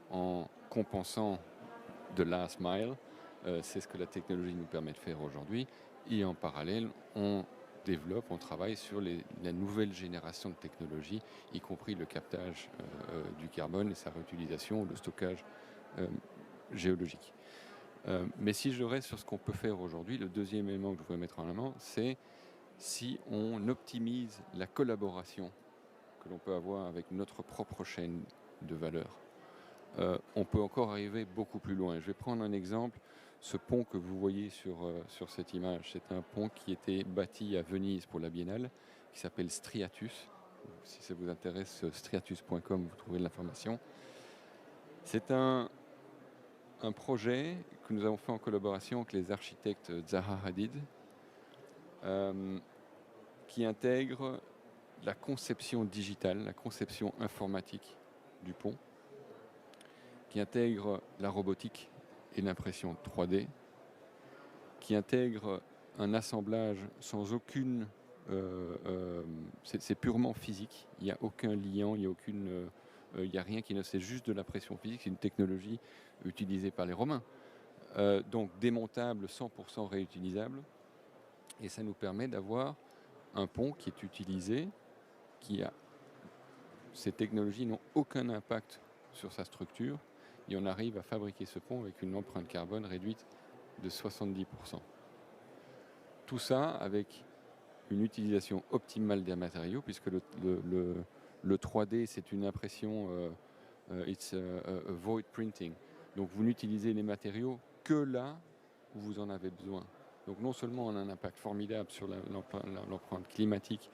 en compensant de last mile. C'est ce que la technologie nous permet de faire aujourd'hui. Et en parallèle, on développe, on travaille sur la nouvelle génération de technologies, y compris le captage du carbone et sa réutilisation, le stockage géologique. Mais si je reste sur ce qu'on peut faire aujourd'hui, le deuxième élément que je voudrais mettre en avant, c'est si on optimise la collaboration que l'on peut avoir avec notre propre chaîne de valeur. On peut encore arriver beaucoup plus loin. Je vais prendre un exemple. Ce pont que vous voyez sur cette image, c'est un pont qui était bâti à Venise pour la Biennale, qui s'appelle Striatus. Si ça vous intéresse, striatus.com, vous trouverez de l'information. C'est un projet que nous avons fait en collaboration avec les architectes Zaha Hadid, qui intègre la conception digitale, la conception informatique du pont, qui intègre la robotique et l'impression 3D, qui intègre un assemblage sans aucune... c'est purement physique, il n'y a aucun liant, il n'y a rien qui ne... C'est juste de la pression physique, c'est une technologie utilisée par les Romains. Donc démontable, 100% réutilisable, et ça nous permet d'avoir un pont qui est utilisé, ces technologies n'ont aucun impact sur sa structure, et on arrive à fabriquer ce pont avec une empreinte carbone réduite de 70%. Tout ça avec une utilisation optimale des matériaux, puisque le 3D, c'est une impression, it's a void printing. Donc vous n'utilisez les matériaux que là où vous en avez besoin. Donc non seulement on a un impact formidable sur l'empreinte climatique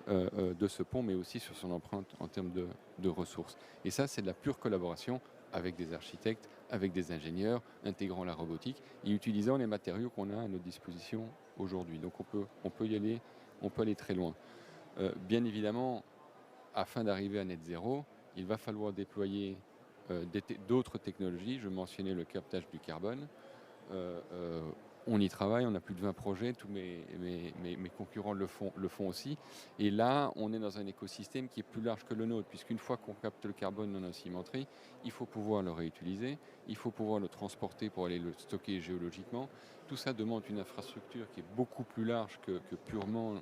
de ce pont, mais aussi sur son empreinte en termes de ressources. Et ça, c'est de la pure collaboration avec des architectes, avec des ingénieurs, intégrant la robotique et utilisant les matériaux qu'on a à notre disposition aujourd'hui. Donc on peut y aller, on peut aller très loin. Bien évidemment, afin d'arriver à net zéro, il va falloir déployer d'autres technologies. Je mentionnais le captage du carbone. On y travaille, on a plus de 20 projets, tous mes concurrents le font aussi. Et là, on est dans un écosystème qui est plus large que le nôtre, puisqu'une fois qu'on capte le carbone dans notre cimenterie, il faut pouvoir le réutiliser, il faut pouvoir le transporter pour aller le stocker géologiquement. Tout ça demande une infrastructure qui est beaucoup plus large que purement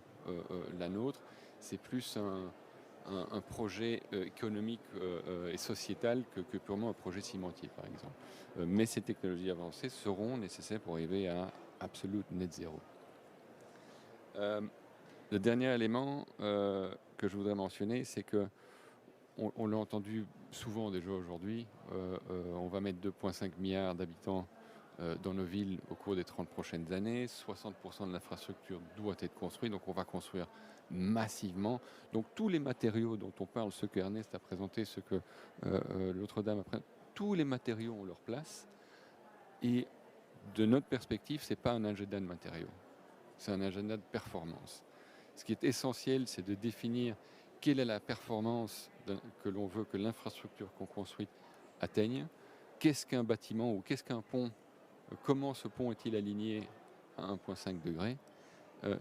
la nôtre. C'est plus un projet économique et sociétal que purement un projet cimentier, par exemple. Mais ces technologies avancées seront nécessaires pour arriver à absolute net zéro. Le dernier élément que je voudrais mentionner, c'est que on l'a entendu souvent déjà aujourd'hui, on va mettre 2,5 milliards d'habitants dans nos villes au cours des 30 prochaines années. 60% de l'infrastructure doit être construite, donc on va construire massivement. Donc tous les matériaux dont on parle, ceux que Ernest a présentés, ceux que l'autre dame a présentés, tous les matériaux ont leur place. Et de notre perspective, ce n'est pas un agenda de matériaux, c'est un agenda de performance. Ce qui est essentiel, c'est de définir quelle est la performance que l'on veut que l'infrastructure qu'on construit atteigne. Qu'est-ce qu'un bâtiment ou qu'est-ce qu'un pont? Comment ce pont est-il aligné à 1,5 degré?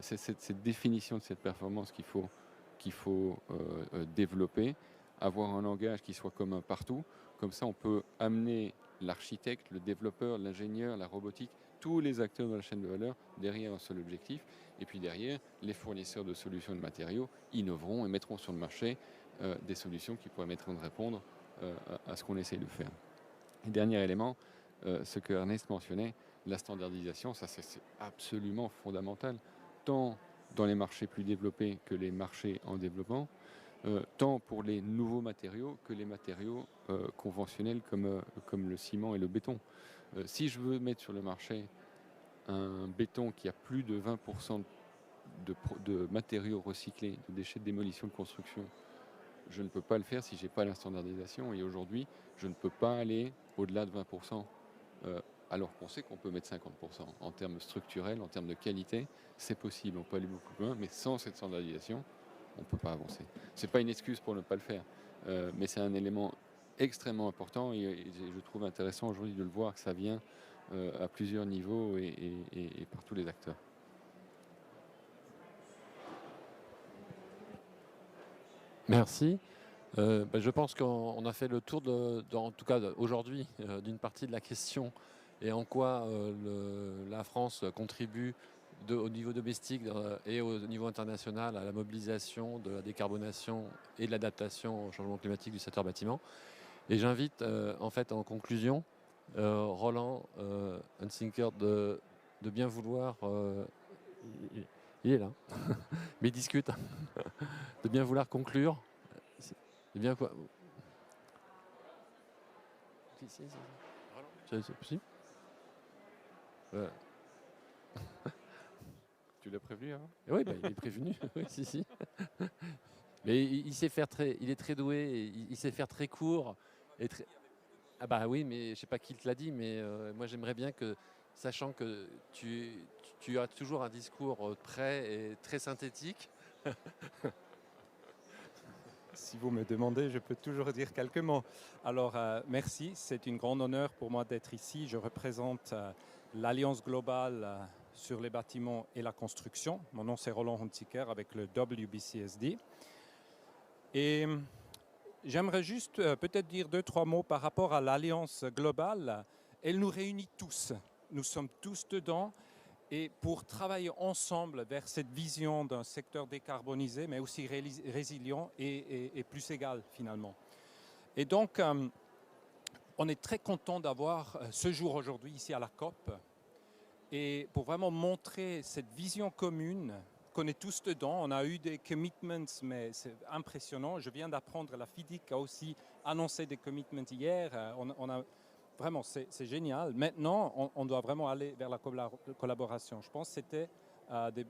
C'est cette définition de cette performance qu'il faut développer, avoir un langage qui soit commun partout. Comme ça, on peut amener l'architecte, le développeur, l'ingénieur, la robotique, tous les acteurs de la chaîne de valeur derrière un seul objectif. Et puis derrière, les fournisseurs de solutions de matériaux innoveront et mettront sur le marché des solutions qui permettront de répondre à ce qu'on essaye de faire. Et dernier élément, ce que Ernest mentionnait, la standardisation, ça c'est absolument fondamental, tant dans les marchés plus développés que les marchés en développement, tant pour les nouveaux matériaux que les matériaux conventionnels comme le ciment et le béton. Si je veux mettre sur le marché un béton qui a plus de 20% de matériaux recyclés, de déchets de démolition de construction, je ne peux pas le faire si je n'ai pas la standardisation. Et aujourd'hui, je ne peux pas aller au-delà de 20% alors qu'on sait qu'on peut mettre 50%. En termes structurels, en termes de qualité, c'est possible, on peut aller beaucoup plus loin, mais sans cette standardisation, on ne peut pas avancer. Ce n'est pas une excuse pour ne pas le faire, mais c'est un élément extrêmement important et je trouve intéressant aujourd'hui de le voir que ça vient à plusieurs niveaux et par tous les acteurs. Merci. Je pense qu'on a fait le tour, en tout cas aujourd'hui, d'une partie de la question et en quoi la France contribue au niveau domestique et au niveau international à la mobilisation de la décarbonation et de l'adaptation au changement climatique du secteur bâtiment. Et j'invite en fait en conclusion Roland Hunsicker de bien vouloir, il est là, mais il discute, de bien vouloir conclure. C'est bien quoi. C'est possible. Tu l'as prévenu, hein? Oui, il est prévenu. Oui, si. Mais il sait faire il est très doué, il sait faire très court. Ah bah oui, mais je ne sais pas qui te l'a dit, mais moi j'aimerais bien que, sachant que tu as toujours un discours prêt et très synthétique. Si vous me demandez, je peux toujours dire quelques mots. Alors, merci. C'est un grand honneur pour moi d'être ici. Je représente l'Alliance globale sur les bâtiments et la construction. Mon nom, c'est Roland Hunsicker avec le WBCSD. Et j'aimerais juste peut-être dire 2-3 mots par rapport à l'Alliance globale. Elle nous réunit tous. Nous sommes tous dedans. Et pour travailler ensemble vers cette vision d'un secteur décarbonisé, mais aussi résilient et plus égal finalement. Et donc, on est très content d'avoir ce jour aujourd'hui ici à la COP. Et pour vraiment montrer cette vision commune qu'on est tous dedans, on a eu des commitments, mais c'est impressionnant. Je viens d'apprendre, la FIDIC a aussi annoncé des commitments hier. Vraiment, c'est génial. Maintenant, on doit vraiment aller vers la collaboration. Je pense que c'était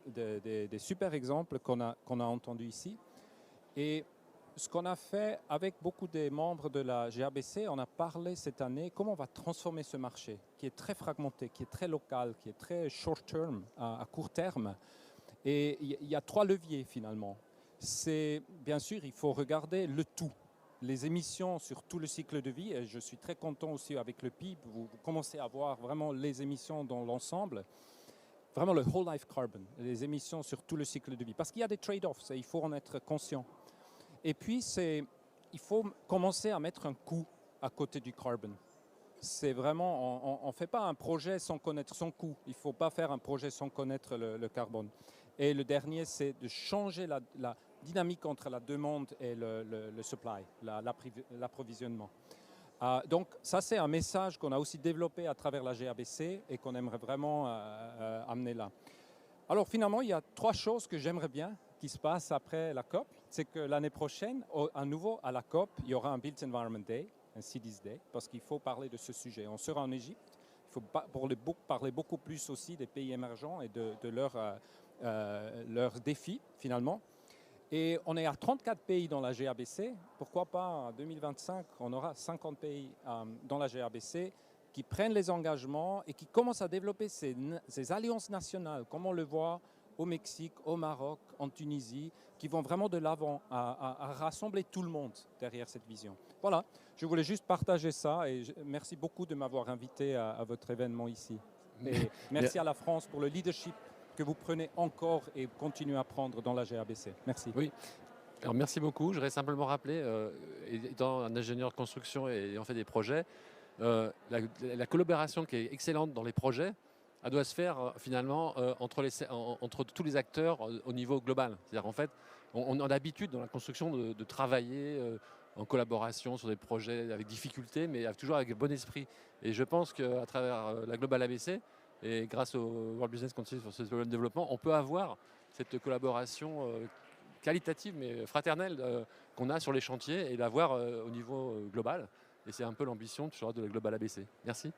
des super exemples qu'on a entendus ici. Et ce qu'on a fait avec beaucoup des membres de la GABC, on a parlé cette année comment on va transformer ce marché qui est très fragmenté, qui est très local, qui est très short term, à court terme. Et il y a 3 leviers finalement. C'est bien sûr, il faut regarder le tout. Les émissions sur tout le cycle de vie, et je suis très content aussi avec le PIB, vous commencez à voir vraiment les émissions dans l'ensemble, vraiment le whole life carbon, les émissions sur tout le cycle de vie, parce qu'il y a des trade-offs, et il faut en être conscient. Et puis, il faut commencer à mettre un coût à côté du carbon. C'est vraiment, on ne fait pas un projet sans connaître son coût, il ne faut pas faire un projet sans connaître le carbone. Et le dernier, c'est de changer la dynamique entre la demande et le supply, l'approvisionnement. Donc ça, c'est un message qu'on a aussi développé à travers la GABC et qu'on aimerait vraiment amener là. Alors finalement, il y a 3 choses que j'aimerais bien qui se passent après la COP. C'est que l'année prochaine, à nouveau à la COP, il y aura un Built Environment Day, un Cities Day, parce qu'il faut parler de ce sujet. On sera en Égypte, il faut parler beaucoup plus aussi des pays émergents et de leurs défis finalement. Et on est à 34 pays dans la GABC. Pourquoi pas en 2025, on aura 50 pays dans la GABC qui prennent les engagements et qui commencent à développer ces alliances nationales, comme on le voit au Mexique, au Maroc, en Tunisie, qui vont vraiment de l'avant à rassembler tout le monde derrière cette vision. Voilà, je voulais juste partager ça et merci beaucoup de m'avoir invité à votre événement ici. Et merci à la France pour le leadership que vous prenez encore et continuez à prendre dans la GABC. Merci. Oui. Alors merci beaucoup. Je voudrais simplement rappeler, étant un ingénieur de construction et ayant fait des projets, la collaboration qui est excellente dans les projets, elle doit se faire finalement entre tous les acteurs au niveau global. C'est-à-dire en fait, on a l'habitude dans la construction de travailler en collaboration sur des projets avec difficulté, mais toujours avec bon esprit. Et je pense qu'à travers la Global ABC, et grâce au World Business Council sur ce développement, on peut avoir cette collaboration qualitative mais fraternelle qu'on a sur les chantiers et l'avoir au niveau global. Et c'est un peu l'ambition de la Global ABC. Merci.